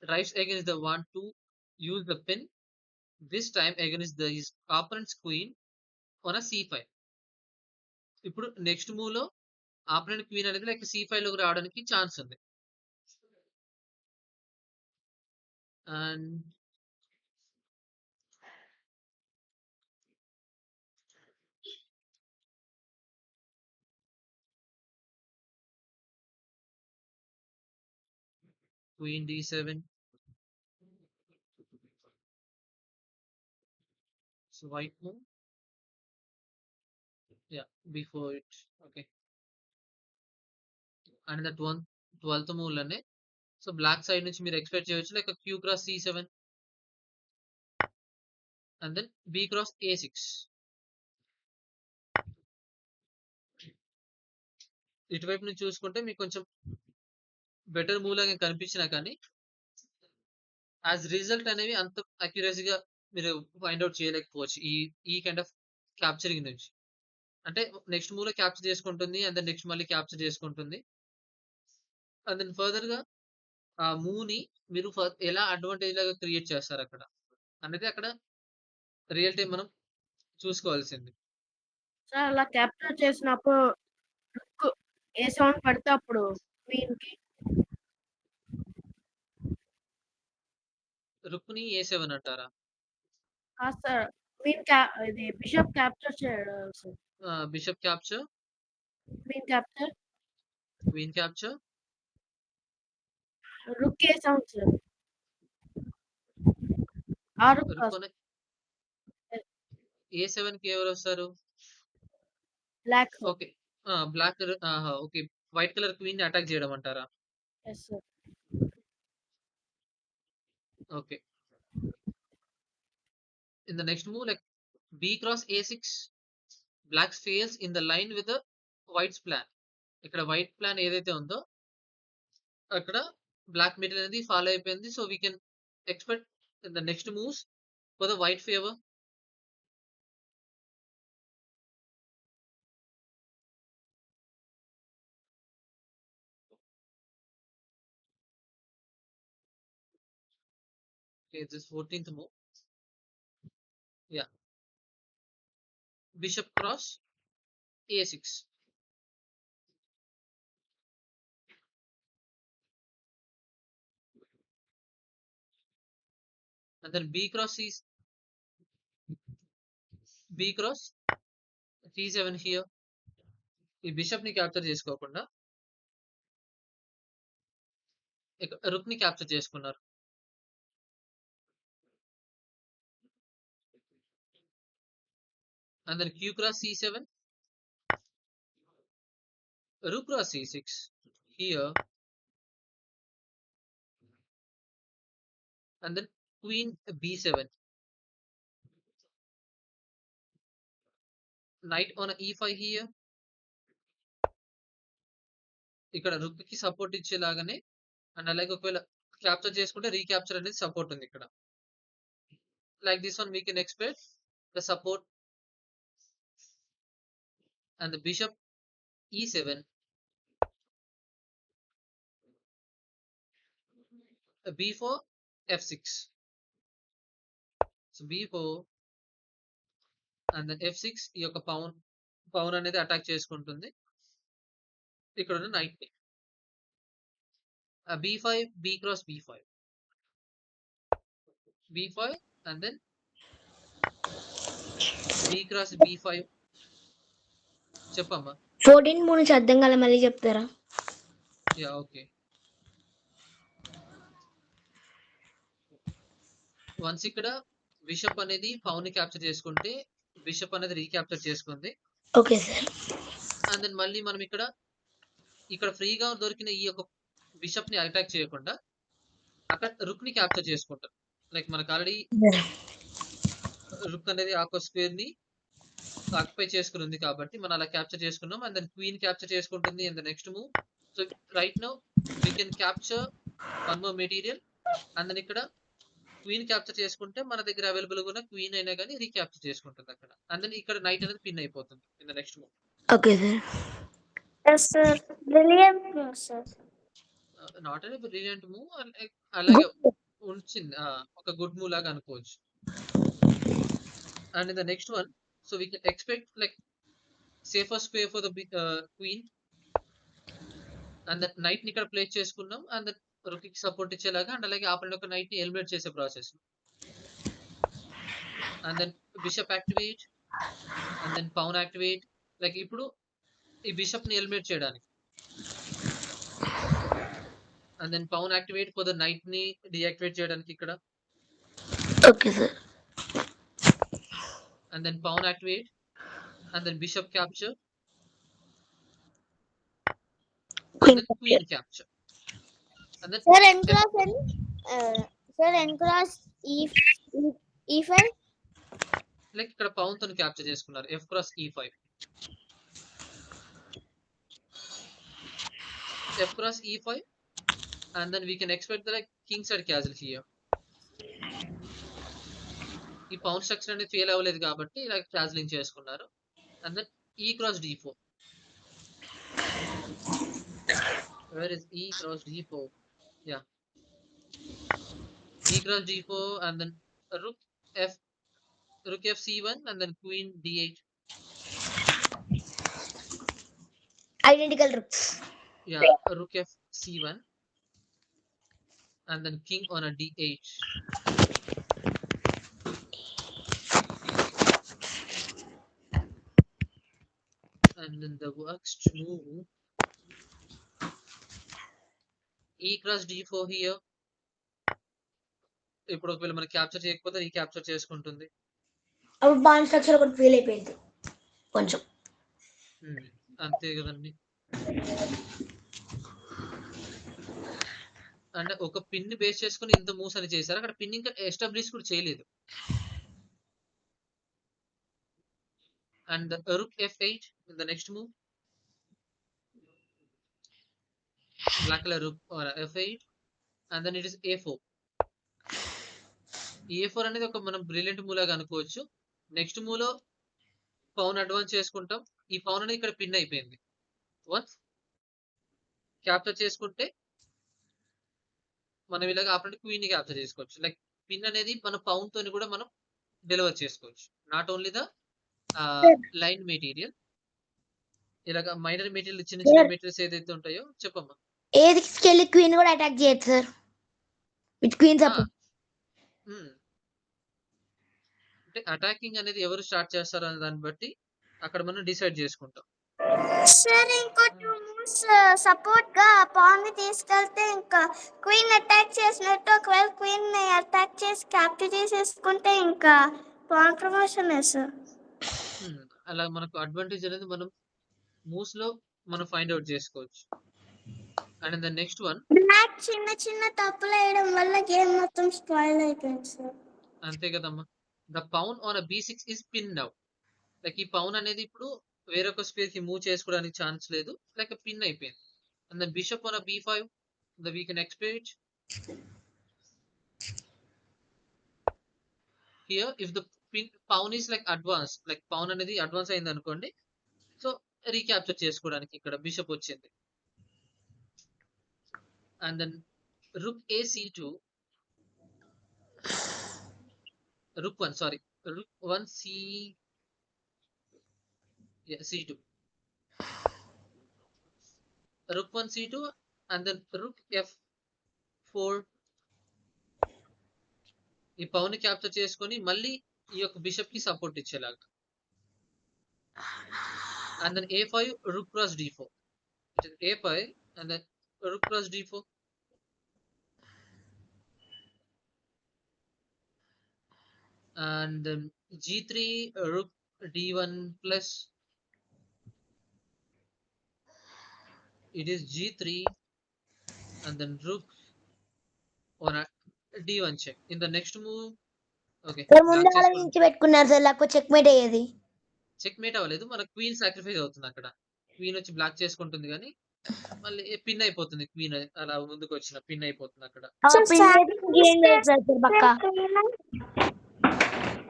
Speaker 2: Drives against the want to use the pin, this time against his opponent's queen on a c5. ఇప్పుడు నెక్స్ట్ మూవ్ లో ఆపోనెంట్ క్వీన్ అనేది లైక్ c5 లోకి రావడానికి ఛాన్స్ ఉంది. And queen d7. So white move. Yeah, before it. Okay. And that 12th move లోనే so black side నుంచి మీరు expect చేయొచ్చు like q cross c7 and then b cross a6. ఇటువైపు నుంచి చూసుకుంటే మీకు కొంచెం బెటర్ మూవ్ లాగా కనిపించినా కానీ యాజ్ రిజల్ట్ అనేవి అంత అక్యురసీగా మీరు ఫైండ్ అవుట్ చేయలేకపోవచ్చు ఈ కైండ్ ఆఫ్ క్యాప్చరింగ్ నుంచి. అంటే నెక్స్ట్ మూవ్ లో క్యాప్చర్ చేసుకుంటుంది అండ్ దెన్ నెక్స్ట్ మళ్ళీ క్యాప్చర్ చేసుకుంటుంది. అండ్ దెన్ ఫర్దర్ గా ఆ మూవ్ ని మీరు ఎలా అడ్వాంటేజ్ లాగా క్రియేట్ చేస్తారు అక్కడ అనేది అక్కడ రియల్ టైం మనం చూసుకోవాల్సింది.
Speaker 3: సార్ అలా క్యాప్చర్ చేసినప్పుడు రుక్ ఏ సౌండ్ పడితే అప్పుడు క్వీన్ కి
Speaker 2: రుక్ని a7 అంటారా?
Speaker 3: కాదు సార్ క్వీన్ ఇది బిషప్ క్యాప్చర్ చేయడం sir.
Speaker 2: Bishop capture,
Speaker 3: queen capture,
Speaker 2: queen capture,
Speaker 3: rook ఏ సౌండ్ సార్. ఆ రుక్
Speaker 2: రుక్ a7 కి ఎవరు వస్తారు?
Speaker 3: Black.
Speaker 2: Okay, black. Okay, white colour queen ని అటాక్ చేయడం అంటారా?
Speaker 3: Yes sir.
Speaker 2: Okay, in the next move like b cross a6, black fails in the line with the white's plan. ఇక్కడ white plan ఏదైతే ఉందో అక్కడ బ్లాక్ మిడిల్ అనేది follow అయిపోయింది. So we can expect in the next moves for the white favour. Okay, this 14th move. Yeah. Bishop cross a6. And then b cross c7 here. ఈ bishop ని capture చేసుకోకుండా రుక్ ని capture చేసుకున్నారు. And then q cross c7, rook cross c6 here, and then queen b7, knight on e5 here. ఇక్కడ రుక్ కి support ఇచ్చేలాగానే and అలాగే ఒకవేళ capture చేసుకుంటే రీక్యాప్చర్ అనేది సపోర్ట్ ఉంది ఇక్కడ. Like this one we can expect the support and the bishop e7, b4 f6. So b4 and then f6 ఈ యొక్క పౌన్ అనేది అటాక్ చేసుకుంటుంది ఇక్కడ ఉన్న నైట్ ని. b5 b cross b5, b5 and then b cross b5. చెప్పమ్మా.
Speaker 4: 14 మూడు నుంచి అర్థం కాలే, మళ్ళీ చెప్తారా?
Speaker 2: Yeah okay. వన్స్ ఇక్కడ బిషప్ అనేది పౌన్ ని క్యాప్చర్ చేసుకుంటే బిషప్ అనేది రీక్యాప్చర్ చేసుకుంది.
Speaker 4: Okay sir.
Speaker 2: అండ్ దెన్ మళ్ళీ మనం ఇక్కడ ఫ్రీగా దొరికిన ఈ యొక్క బిషప్ ని అటాక్ చేయకుండా అక్కడ రుక్ ని క్యాప్చర్ చేసుకుంటాం. లైక్ మనకు ఆల్రెడీ రుక్ అనేది ఆ స్క్వేర్ ని ఆక్యుపై చేసుకుని ఉంది కాబట్టి మనం అలా క్యాప్చర్ చేసుకున్నాం. అండ్ దెన్ క్వీన్ క్యాప్చర్ చేసుకుంటుంది in the next move. So right now we can capture one more material. And then ఇక్కడ క్వీన్ క్యాప్చర్ చేసుకుంటే మన దగ్గర అవైలబుల్ గా ఉన్న క్వీన్ అయినా కానీ రీక్యాప్చర్ చేసుకుంటుంది అక్కడ. అండ్ దెన్ ఇక్కడ నైట్ అనేది పిన్ అయిపోతుంది in the next move.
Speaker 4: Okay sir.
Speaker 1: Yes sir, brilliant move sir.
Speaker 2: Not an brilliant move, అలాగే ఉంచింది ఒక గుడ్ మూవ్ లాగా అనుకోవచ్చు. And in the next one, so we can expect like safer square for the queen. And that knight ని ఇక్కడ place చేసుకున్నాం. And that rook కి support ఇచ్చేలాగా, అండ్ అలాగే ఆపండి ఒక నైట్ ని ఎలిమినేట్ చేసే process. And then bishop activate, and then pawn activate. Like ఇప్పుడు ఈ బిషప్ ని ఎలిమినేట్ చేయడానికి. And then pawn activate for the knight ని డియాక్టివేట్ చేయడానికి ఇక్కడ.
Speaker 4: Okay sir.
Speaker 2: And then pawn activate, and then bishop capture, and then queen capture. And then
Speaker 1: sir N cross N, sir N cross E5.
Speaker 2: like ఇక్కడ pawn తో capture చేసుకున్నారు. F cross E5. F cross E5, and then we can expect the like king side castle here. ఈ pawn structure అనేది fail అవ్వలేదు కాబట్టి ఇలా castling చేసుకున్నారు. And then E cross D4. Where is E cross D4? Yeah. E cross D4, and then rook F C1, and then queen D8.
Speaker 4: Identical rooks.
Speaker 2: Yeah, rook F C1, and then king on a D8. And then the next move, E cross D4 here. ఇప్పుడు ఒకవేళ మనం capture చేయకపోతే recapture చేసుకుంటుంది.
Speaker 4: అప్పుడు బాన్ structure ఒకటి fail అయిపోయింది కొంచెం.
Speaker 2: అంతే కదండి. అంటే ఒక పిన్ ని బేస్ చేసుకుని ఇంత మూవ్స్ అని చేశారు. అక్కడ పిన్ ఇంకా ఎస్టాబ్లిష్ కూడా చేయలేదు. And rook F8 in the next move. Black color rook or F8, and then it is A4. A4 అనేది ఒక మనం బ్రిలియంట్ మూవ్ లాగా అనుకోవచ్చు. నెక్స్ట్ మూవ్ లో పౌన్ అడ్వాన్స్ చేసుకుంటాం. ఈ పౌన్ అనేది ఇక్కడ పిన్ అయిపోయింది. వన్స్ క్యాప్చర్ చేసుకుంటే మనం ఇలాగ ఆపండి క్వీన్ ని క్యాప్చర్ చేసుకోవచ్చు. లైక్ పిన్ అనేది మన పౌన్ తోని కూడా మనం డెలివర్ చేసుకోవచ్చు. Not only the line material, ఇలాగ మైనర్ మెటీరియల్, చిన్న చిన్న మెటీరియల్స్ ఏదైతే ఉంటాయో చెప్పమ్మా.
Speaker 4: ఏదికి వెళ్ళి క్వీన్ కూడా అటాక్ చేయొచ్చు సార్. With queen support.
Speaker 2: అంటే అటాకింగ్ అనేది ఎవరు స్టార్ట్ చేస్తారు అనే దాన్ని బట్టి అక్కడ మనం డిసైడ్ చేసుకుంటాం.
Speaker 1: సార్ ఇంకో 2 మూవ్స్ సపోర్ట్ గా పాన్ ని తీసుకెళ్తే ఇంకా క్వీన్ అటాక్ చేసినట్టు, ఒకవేళ క్వీన్ ని అటాక్ చేసి క్యాప్చర్ చేసేసుకుంటే ఇంకా పాన్ ప్రమోషన్ సార్.
Speaker 2: అలా మనకు అడ్వాంటేజ్ అనేది మనం మూవ్స్ లో మనం ఫైండ్ అవుట్ చేసుకోవచ్చు. And the next one,
Speaker 1: black చిన్న చిన్న తప్పులు వేయడం వల్ల గేమ్ మొత్తం స్పాయిల్ అయిపోయింది సార్.
Speaker 2: అంతే కదమ్మా. The pawn on B6 is pin now. Like ఈ పౌన్ అనేది ఇప్పుడు వేరొక స్పేర్ కి మూవ్ చేసుకోవడానికి ఛాన్స్ లేదు, లైక్ పిన్ అయిపోయింది. And then bishop on B5, the we can expect here if the pawn is like advance, like pawn అనేది advance అయింది అనుకోండి, సో రీక్యాప్చర్ చేసుకోవడానికి ఇక్కడ బిషప్ వచ్చింది. And then rook AC2, rook 1 sorry, rook 1 C2, rook 1 C2, and then rook F4. ఈ pawn ని capture చేసుకొని మళ్ళీ ఈ యొక్క బిషప్ కి సపోర్ట్ ఇచ్చేలాగా. And then A5, rook cross D4. A5, and then rook cross D4. And then G3, rook D1 plus. It is G3, and then rook on a D1 check. In the next move, okay.
Speaker 4: Sir ముందు ఆలోచించి పెట్టుకున్నారు sir, లేకపోతే check mate అయ్యేది.
Speaker 2: Check mate అవ్వలేదు, మన queen sacrifice అవుతుంది. అక్కడ queen వచ్చి బ్లాక్ చేసుకుంటుంది, కానీ మళ్ళీ పిన్ అయిపోతుంది క్వీన్ అలా ముందుకు వచ్చిన పిన్ అయిపోతుంది అక్కడ.
Speaker 1: సార్
Speaker 4: పిన్ చేసి ఏం చేస్తారు సార్ పక్క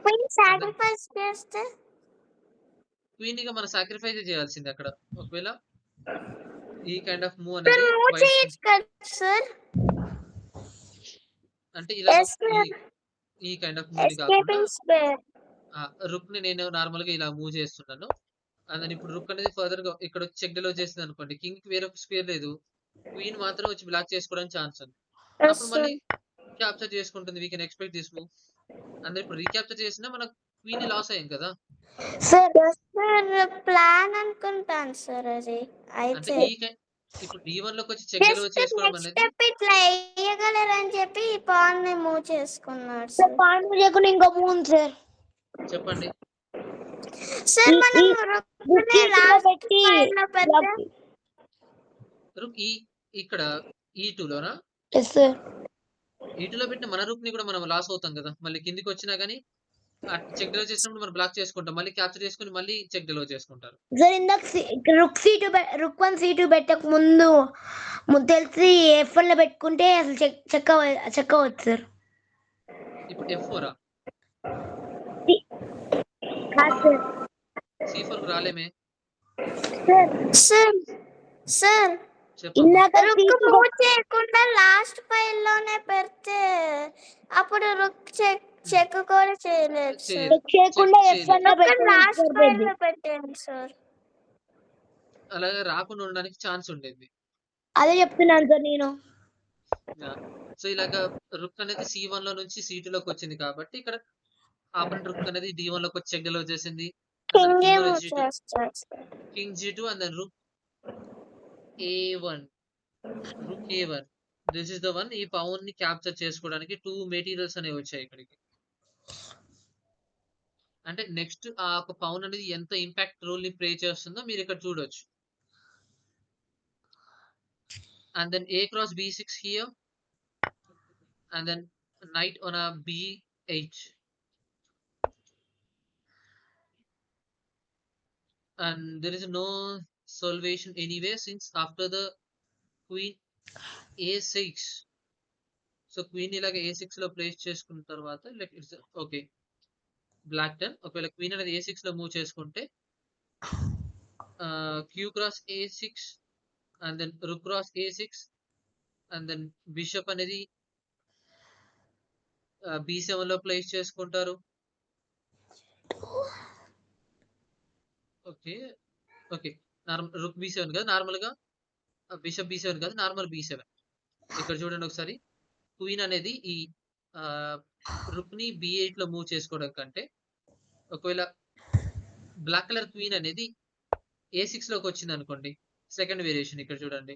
Speaker 1: క్వీన్ సాక్రిఫైస్ చేస్తే
Speaker 2: క్వీన్ గా మనం సాక్రిఫైస్ చేయాల్సింది అక్కడ. ఒకవేళ ఈ కైండ్ ఆఫ్ మూవ్
Speaker 1: సార్
Speaker 2: అనేది
Speaker 1: మూవ్ చేయొచ్చు కదా సార్.
Speaker 2: అంటే ఇలా
Speaker 1: Yes, sir.
Speaker 2: ఈ కైండ్ ఆఫ్ మూవ్ కాకుండా
Speaker 1: ఎస్కేపింగ్ స్క్వేర్.
Speaker 2: రుక్ ని నేను నార్మల్ గా ఇలా మూవ్ చేస్తున్నాను. అందులో ఇప్పుడు రుక్ అనేది ఫర్దర్ గా ఇక్కడ చెక్ డెలో చేసింది అనుకోండి, కింగ్ కి వేరే స్క్వేర్ లేదు, క్వీన్ మాత్రం వచ్చి బ్లాక్ చేసుకోవడానికి ఛాన్స్ ఉంది. అప్పుడు మళ్ళీ క్యాప్చర్ చేసుకుంటుంది. We can expect this move. అందరూ ఇప్పుడు రీక్యాప్చర్ చేసినా మన క్వీన్ లాస్ అయ్యాం కదా.
Speaker 4: సార్
Speaker 1: సార్ ప్లాన్ అనుకుంటాను సార్ అది
Speaker 2: అంటే
Speaker 1: అయితే.
Speaker 2: ఇప్పుడు D1 లోకి వచ్చి చెక్ డెలో చేసుకోవడం
Speaker 1: నెక్స్ట్
Speaker 2: అనేది
Speaker 1: స్టెప్ ఇట్లా వేయగలరని చెప్పి ఈ పాన్ ని మూవ్ చేసుకున్నాడు
Speaker 4: సార్
Speaker 1: సార్.
Speaker 4: పాన్ చేయకుండా ఇంకో మూన్ సార్
Speaker 2: చెప్పండి.
Speaker 1: సార్ మనం
Speaker 4: బుక్
Speaker 1: లాస్ట్
Speaker 4: పెట్టి
Speaker 1: ఫైల్ లో పెడితే
Speaker 2: రుక్ ఇక్కడ E2 లోనా
Speaker 4: ఎస్ సార్
Speaker 2: E2 లో పెట్టిన మన రుక్ ని కూడా మనం లాస్ అవుతాం కదా. మళ్ళీ కిందికి వచ్చినా గానీ చెక్ డెలో చేసినప్పుడు మనం బ్లాక్ చేసుకుంటాం, మళ్ళీ క్యాప్చర్ చేసుకుని మళ్ళీ చెక్ డెలో చేసుకుంటారు.
Speaker 4: సార్ ఇందాక రుక్ 1 C2 పెట్టక ముందు తెలిసి F1 లో పెట్టుకుంటే అసలు చెక్ అవ్వచ్చు సార్.
Speaker 2: ఇప్పుడు F4 C4 కు రాలేమే.
Speaker 1: సార్ సార్
Speaker 2: చెప్పు.
Speaker 4: ఇందాక
Speaker 1: రుక్ మూవ్ చేయకుండా లాస్ట్ ఫైల్ లోనే పెడితే అప్పుడు రుక్ చెక్ కూడా చేయలేదు సార్.
Speaker 4: చెక్ చేయకుండా F1 లో
Speaker 1: లాస్ట్ ఫైల్
Speaker 4: పెట్టుకుంటే
Speaker 1: లో పెట్టండి సార్.
Speaker 2: అలాగే రాకుండా ఉండడానికి ఛాన్స్ ఉండేది.
Speaker 4: అదే చెప్తున్నాను సార్ నేను.
Speaker 2: సో ఇలాగా రుక్ అనేది C1 లో నుంచి C2 లోకి వచ్చింది కాబట్టి ఇక్కడ ఆపరెంట్ రుక్ అనేది D1 లోకి వచ్చి చెక్ డెలో చేసింది. King G2 and then rook A1. rook A1. This is the one. ఈ పవన్ ని క్యాప్చర్ చేసుకోవడానికి 2 మెటీరియల్స్ అనేవి వచ్చాయి ఇక్కడికి. అంటే నెక్స్ట్ ఆ ఒక పవన్ అనేది ఎంత ఇంపాక్ట్ రోల్ ని ప్లే చేస్తుందో మీరు ఇక్కడ చూడొచ్చు. And then A cross B6 here. And then knight on a B8. And there is no salvation anyway since after the queen A6. So queen ఇలాగ A6 లో ప్లేస్ చేసుకున్న తర్వాత like it's okay black turn. ఒకవేళ queen అనేది A6 లో move చేసుకుంటే Q cross A6 and then rook cross A6 and then bishop అనేది B7 లో ప్లేస్ చేసుకుంటారు. ఓకే ఓకే రుక్ B7 కదా, నార్మల్ గా బిషప్ B7 కాదు, నార్మల్ B7. ఇక్కడ చూడండి ఒకసారి. క్వీన్ అనేది ఈ రుక్ ని B8 లో మూవ్ చేసుకోవడం కంటే ఒకవేళ బ్లాక్ కలర్ క్వీన్ అనేది A6 లోకి వచ్చింది అనుకోండి, సెకండ్ వేరియేషన్ ఇక్కడ చూడండి.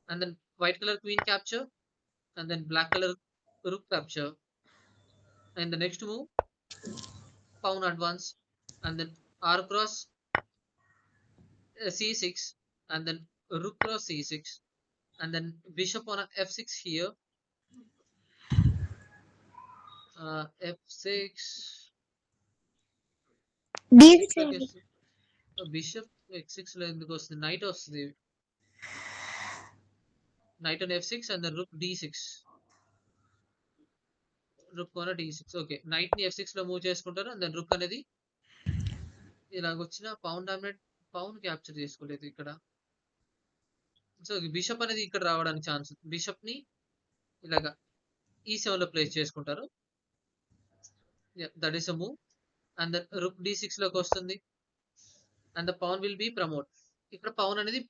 Speaker 2: And then white colour queen capture and then black colour rook capture and the next move pawn advance and then R cross C6 and then rook cross C6 and then bishop on a F6 here. F6 bishop X6 లో ఎందుకు వస్తుంది, night వస్తుంది. Night on F6 and then rook D6. Rook on D6. Okay night ని F6 లో move చేసుకుంటారు and then రుక్ అనేది ఇలాగ వచ్చిన పౌన్ డామినేట్ పౌన్ క్యాప్చర్ చేసుకోలేదు ఇక్కడ. సో బిషప్ అనేది ఇక్కడ రావడానికి ఛాన్స్. బిషప్ ని ఇలాగా E7 లో ప్లేస్ చేసుకుంటారు. That is a move and then rook D6 లోకి వస్తుంది and the pawn will be promote. ఇక్కడ పౌన్ అనేది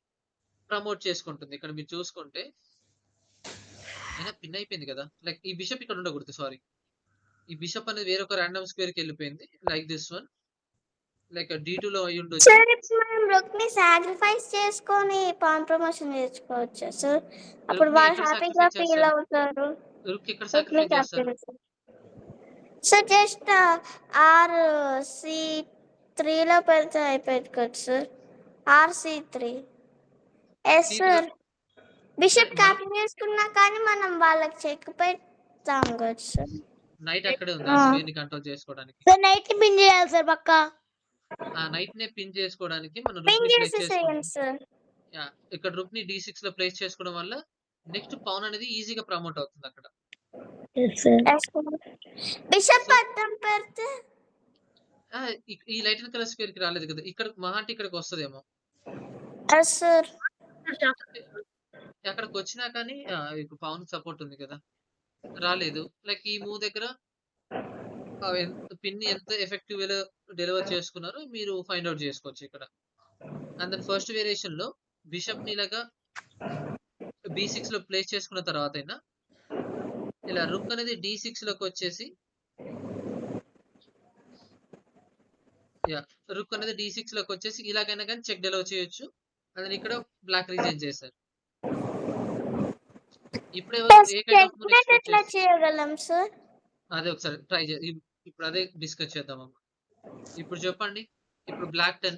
Speaker 2: ప్రమోట్ చేసుకుంటుంది. ఇక్కడ మీరు చూసుకుంటే అయినా పిన్ అయిపోయింది కదా. లైక్ ఈ బిషప్ ఇక్కడ ఉండకూడదు, సారీ. ఈ బిషప్ అనేది వేరొక ర్యాండమ్ స్క్వేర్ కి వెళ్ళిపోయింది like this one. Like D2 లో అయి ఉండొచ్చు.
Speaker 1: సార్ ఇప్పుడు మనం రుక్ ని సాక్రిఫైస్ చేసుకొని పాన్ ప్రమోషన్ చేసుకోవచ్చు సార్. అప్పుడు వాళ్ళు హ్యాపీగా ఫీల్ అవుతారు.
Speaker 2: రుక్ ఎక్కడ సాక్రిఫైస్ చేస్తారు?
Speaker 1: సార్ జస్ట్ RC3 లో పెడితే అయిపోయింది కదా sir. RC3 yes sir. Bishop capture చేసుకున్నా కానీ మనం వాళ్ళకి చెక్ పెడతాం కదా సార్.
Speaker 2: నైట్ అక్కడే ఉంది ఆ స్క్వేర్ ని కంట్రోల్ చేసుకోవడానికి.
Speaker 4: సార్ నైట్ ని పిన్ చేయాలి సార్ పక్కా.
Speaker 2: ఆ నైట్ నే పిన్ చేసుకోవడానికి మనం
Speaker 1: పిన్
Speaker 2: రుక్ ని ప్లేస్
Speaker 1: చేసేసేయండి
Speaker 2: చేసుకుంటాం.
Speaker 1: సార్.
Speaker 2: ఇక్కడ రుక్ ని D6 లో ప్లేస్ చేసుకోవడం వల్ల నెక్స్ట్ పౌన్ అనేది ఈజీగా ప్రమోట్ అవుతుంది అక్కడ.
Speaker 1: బిషప్ అడ్డం పెడితే
Speaker 2: ఈ లైట్ అండ్ కలర్ స్క్వేర్ కి రాలేదు కదా, ఇక్కడ మహా అంటే ఇక్కడికి వస్తుందేమో.
Speaker 1: Yes sir.
Speaker 2: అక్కడికి వచ్చినా కానీ పౌన్ సపోర్ట్ ఉంది కదా, రాలేదు. లైక్ ఈ మూవ్ దగ్గర పిన్ ఎంత ఎఫెక్టివ్ డెలివర్ చేసుకున్నారో మీరు ఫైండ్ అవుట్ చేసుకోవచ్చు ఇక్కడ. అండ్ దెన్ ఫస్ట్ వేరియేషన్ లో బిషప్ ని ఇలాగా B6 లో ప్లేస్ చేసుకున్న తర్వాత అయినా ఇలా రుక్ అనేది D6 లోకి వచ్చేసి రుక్ అనేది D6 లోకి వచ్చేసి ఇలాగైనా కానీ చెక్ డెలివర్ చేయొచ్చు. అదే ఇక్కడ బ్లాక్ రిజైన్ చేశారు. ఇప్పుడు ఏ కైండ్ ఆఫ్ మూవ్ ఎక్స్పెక్ట్
Speaker 1: ఎట్లా
Speaker 2: చేస్తారు?
Speaker 1: చేయగలం సార్?
Speaker 2: అదే ఒకసారి ట్రై ఇప్పుడు అదే డిస్కస్ చేద్దామమ్మా. ఇప్పుడు చెప్పండి. ఇప్పుడు బ్లాక్ 10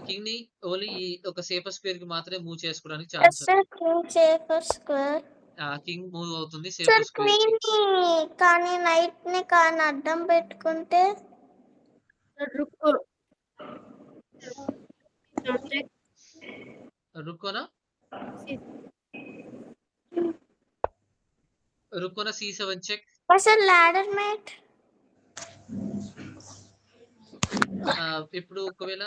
Speaker 2: కింగ్ ని ఓన్లీ ఈ ఒక సేఫర్ స్క్వేర్ కి మాత్రమే మూవ్ చేసుకోవడానికి ఛాన్స్ ఉంది.
Speaker 1: Sir king safer square.
Speaker 2: King move అవుతుంది
Speaker 1: సార్
Speaker 2: సేఫర్ స్క్వేర్
Speaker 1: క్వీన్
Speaker 2: కి.
Speaker 1: ని కానీ నైట్ ని కానీ అడ్డం పెట్టుకుంటే
Speaker 3: రుక్కు
Speaker 2: రుక్కోనా C7 check.
Speaker 1: Sir ladder mate.
Speaker 2: ఇప్పుడు ఒకవేళ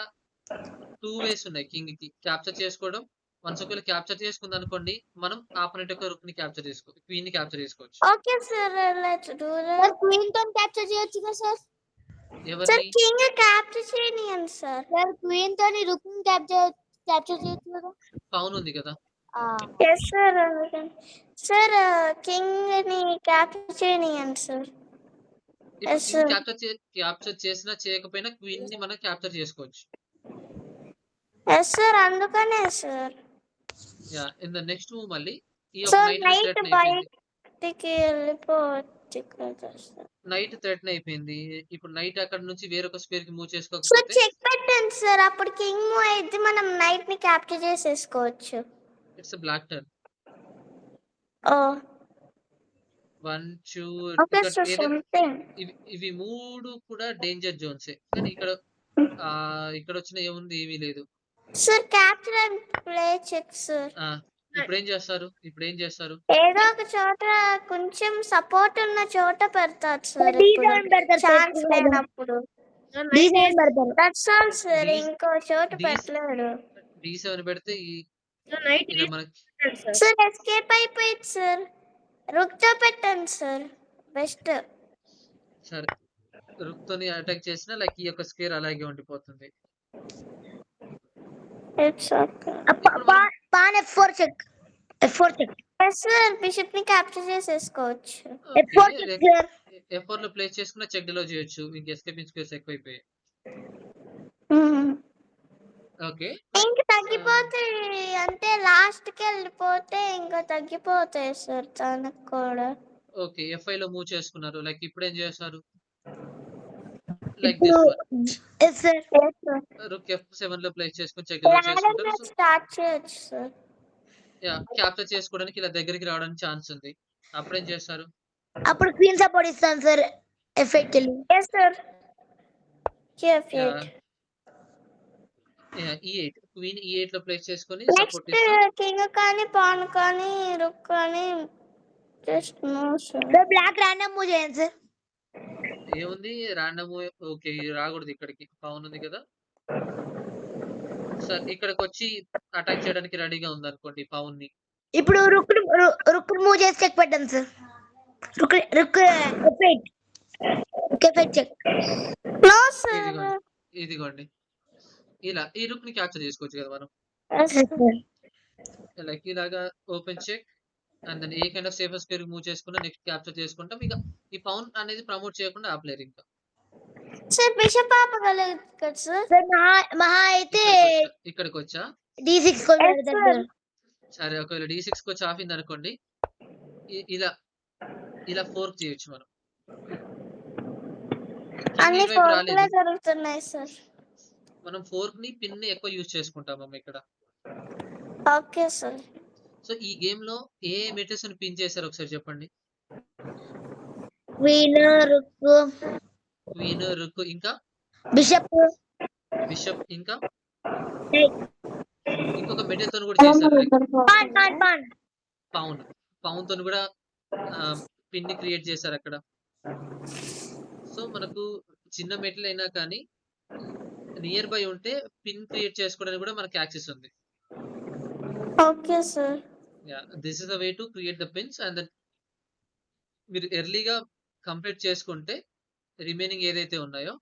Speaker 2: 2 వేస్ ఉన్నాయి కింగ్ కి క్యాప్చర్ చేసుకోవడం. వన్స్ ఒకవేళ క్యాప్చర్ చేసుకుంది అనుకోండి, మనం ఆపోనెంట్ యొక్క రుక్ ని క్యాప్చర్ చేసుకోవచ్చు, క్వీన్ ని క్యాప్చర్ చేసుకోవచ్చు.
Speaker 1: Okay sir let's do that. Queen తో క్యాప్చర్ చేయొచ్చు కదా సార్? సార్
Speaker 2: ఎవరిని?
Speaker 1: కింగ్ క్యాప్చర్ చేయనియండి సార్. సార్ క్వీన్ తోని రుక్ ని క్యాప్చర్ చేయొచ్చు కదా?
Speaker 2: పౌన్ ఉంది కదా.
Speaker 1: Yes sir. సార్ కింగ్ ని క్యాప్చర్ చేయనియండి సార్.
Speaker 2: ఇప్పుడు
Speaker 1: ఎస్
Speaker 2: కింగ్
Speaker 1: సార్.
Speaker 2: క్యాప్చర్ చేసినా చేయకపోయినా క్వీన్ ని మనం క్యాప్చర్ చేసుకోవచ్చు.
Speaker 1: ఎస్ సార్, అందుకనే sir.
Speaker 2: In the next move మళ్ళీ ఈ
Speaker 1: సార్
Speaker 2: నైట్
Speaker 1: నైట్
Speaker 2: థ్రెట్ అయిపోయింది.
Speaker 1: బయటికి వెళ్ళిపోవచ్చు కదా సార్.
Speaker 2: నైట్ థ్రెట్ అయిపోయింది. ఇప్పుడు నైట్ అక్కడ నుంచి వేరొక స్క్వేర్ కి మూవ్
Speaker 1: సార్
Speaker 2: చేసుకోకపోతే
Speaker 1: చెక్ పెట్టండి సార్, అప్పుడు కింగ్ మూవ్ అయితే మనం నైట్ ని క్యాప్చర్ చేసేసుకోవచ్చు.
Speaker 2: It's black turn.
Speaker 1: ఓ
Speaker 2: 1 2
Speaker 1: ఓకే సార్, సంథింగ్.
Speaker 2: ఇవి మూడు కూడా డేంజర్ జోన్సే. కానీ ఇక్కడ ఇక్కడ వచ్చిన ఏముంది, ఏమీ లేదు.
Speaker 1: Sir capture and play check sir.
Speaker 2: ఇప్పుడు ఏం చేస్తారు?
Speaker 1: ఏదో ఒక చోట కొంచెం సపోర్ట్ ఉన్న చోట పెడతారు సార్.
Speaker 4: D7 పెడతారు సార్.
Speaker 1: ఛాన్స్ లేనప్పుడు
Speaker 4: D7 పెడతారు.
Speaker 1: That's all sir.
Speaker 2: D-
Speaker 1: ఇంకో చోట
Speaker 2: D-
Speaker 1: పెట్టలేడు.
Speaker 2: D7 పెడితే
Speaker 3: నైట్
Speaker 2: ఇలా మనకి
Speaker 3: సార్.
Speaker 1: సార్ ఎస్కేప్ అయిపోయింది సార్. రుక్ తో పెట్టండి సార్, బెస్ట్.
Speaker 2: సరే రుక్ తోని అటాక్ చేసినా లైక్ ఈ యొక్క స్క్వేర్ అలాగే ఉండిపోతుంది.
Speaker 1: It's okay.
Speaker 4: Pawn F4 check. F4 check.
Speaker 1: Sir bishop ని క్యాప్చర్ చేసేసుకోవచ్చు.
Speaker 4: F4 check sir.
Speaker 2: F4 లో ప్లేస్ చేసుకున్న చెక్ డిలో చేయొచ్చు. మీకు ఎస్కేపింగ్ స్క్వేర్స్ ఎక్కువైపోయాయి. ఓకే
Speaker 1: ఇంకా తగ్గిపోతాయి అంటే లాస్ట్ కి వెళ్ళిపోతే ఇంకా తగ్గిపోతాయి సార్ తనకు కూడా.
Speaker 2: ఓకే F5 లో మూవ్ చేసుకున్నారు. లైక్ ఇప్పుడు ఏం చేస్తారు? Like this one.
Speaker 4: Yes sir.
Speaker 2: Rook F7 లో ప్లేస్ చేసుకుని చెక్ డిలో చేసుకుంటారు.
Speaker 1: స్టార్ట్ చేయొచ్చు సార్.
Speaker 2: క్యాప్చర్ చేసుకోవడానికి ఇలా దగ్గరికి రావడానికి ఛాన్స్ ఉంది. అప్పుడు ఏం చేస్తారు?
Speaker 4: అప్పుడు క్వీన్ సపోర్ట్ ఇస్తాను సార్. F8 వెళ్ళి.
Speaker 1: Yes sir.
Speaker 2: E8 queen E8 లో ప్లేస్ చేసుకొని
Speaker 1: నెక్స్ట్
Speaker 2: సపోర్ట్ ఇస్తాం.
Speaker 1: కింగ్ కానీ పాన్ కానీ రుక్ కానీ just move sir.
Speaker 4: Sir black random move చేయండి సార్.
Speaker 2: ఏముంది రాండమ్. ఓకే రాకూడదు, ఇక్కడికి పవన్ ఉంది కదా సార్. ఇక్కడికి వచ్చి అటాక్ చేయడానికి రెడీగా ఉంది అనుకోండి పవన్ ని.
Speaker 4: ఇప్పుడు రుక్ మూవ్ చేసి చెక్ పెట్టండి sir. Rook F8. F8 check.
Speaker 1: No sir.
Speaker 2: ఇదిగోండి ఇలా ఈ రుక్ ని క్యాప్చర్ చేసుకోవచ్చు కదా మనం. లైక్ ఇలాగా open check and then a kind of safer square move చేసుకున్నా నెక్స్ట్ క్యాప్చర్ చేసుకుంటాం. ఇక ఈ పవన్ అనేది ప్రమోట్ చేయకుండా ఆపలేరు ఇంకా.
Speaker 1: సార్ బిషప్ ఆపగలదు కదా సార్.
Speaker 4: సార్ మహా అయితే
Speaker 2: ఇక్కడికి వచ్చా
Speaker 4: D6 కి వెళ్తారు సార్.
Speaker 2: సరే ఒకవేళ D6 కి వచ్చి ఆపింది అనుకోండి, ఇలా ఫోర్క్ చేయొచ్చు మనం.
Speaker 1: అన్ని
Speaker 2: ఈ వైపు
Speaker 1: ఫోర్క్
Speaker 2: రాలేదు,
Speaker 1: జరుగుతున్నాయి సార్.
Speaker 2: మనం ఫోర్క్ ని పిన్ ని ఎక్కువ యూజ్ చేసుకుంటాం ఇక్కడ.
Speaker 1: Okay sir.
Speaker 2: సో ఈ గేమ్ లో ఏ మెటీరియల్స్ ని పిన్ చేశారు ఒకసారి చెప్పండి.
Speaker 4: క్వీన్
Speaker 2: రుక్ ఇంకా
Speaker 4: బిషప్
Speaker 2: బిషప్ ఇంకా ఇంకొక మెటీరియల్ తోని కూడా చేశారు, లైక్ పౌన్ తోని కూడా పిన్ ని క్రియేట్ చేశారు అక్కడ. సో మనకు చిన్న మెటీరియల్ అయినా కానీ నియర్ బై ఉంటే పిన్ క్రియేట్ చేసుకోవడానికి కూడా మనకి యాక్సెస్ ఉంది.
Speaker 1: Okay sir.
Speaker 2: This is the way to create the pins. And then మీరు ఎర్లీగా కంప్లీట్ చేసుకుంటే రిమైనింగ్ ఏదైతే ఉన్నాయో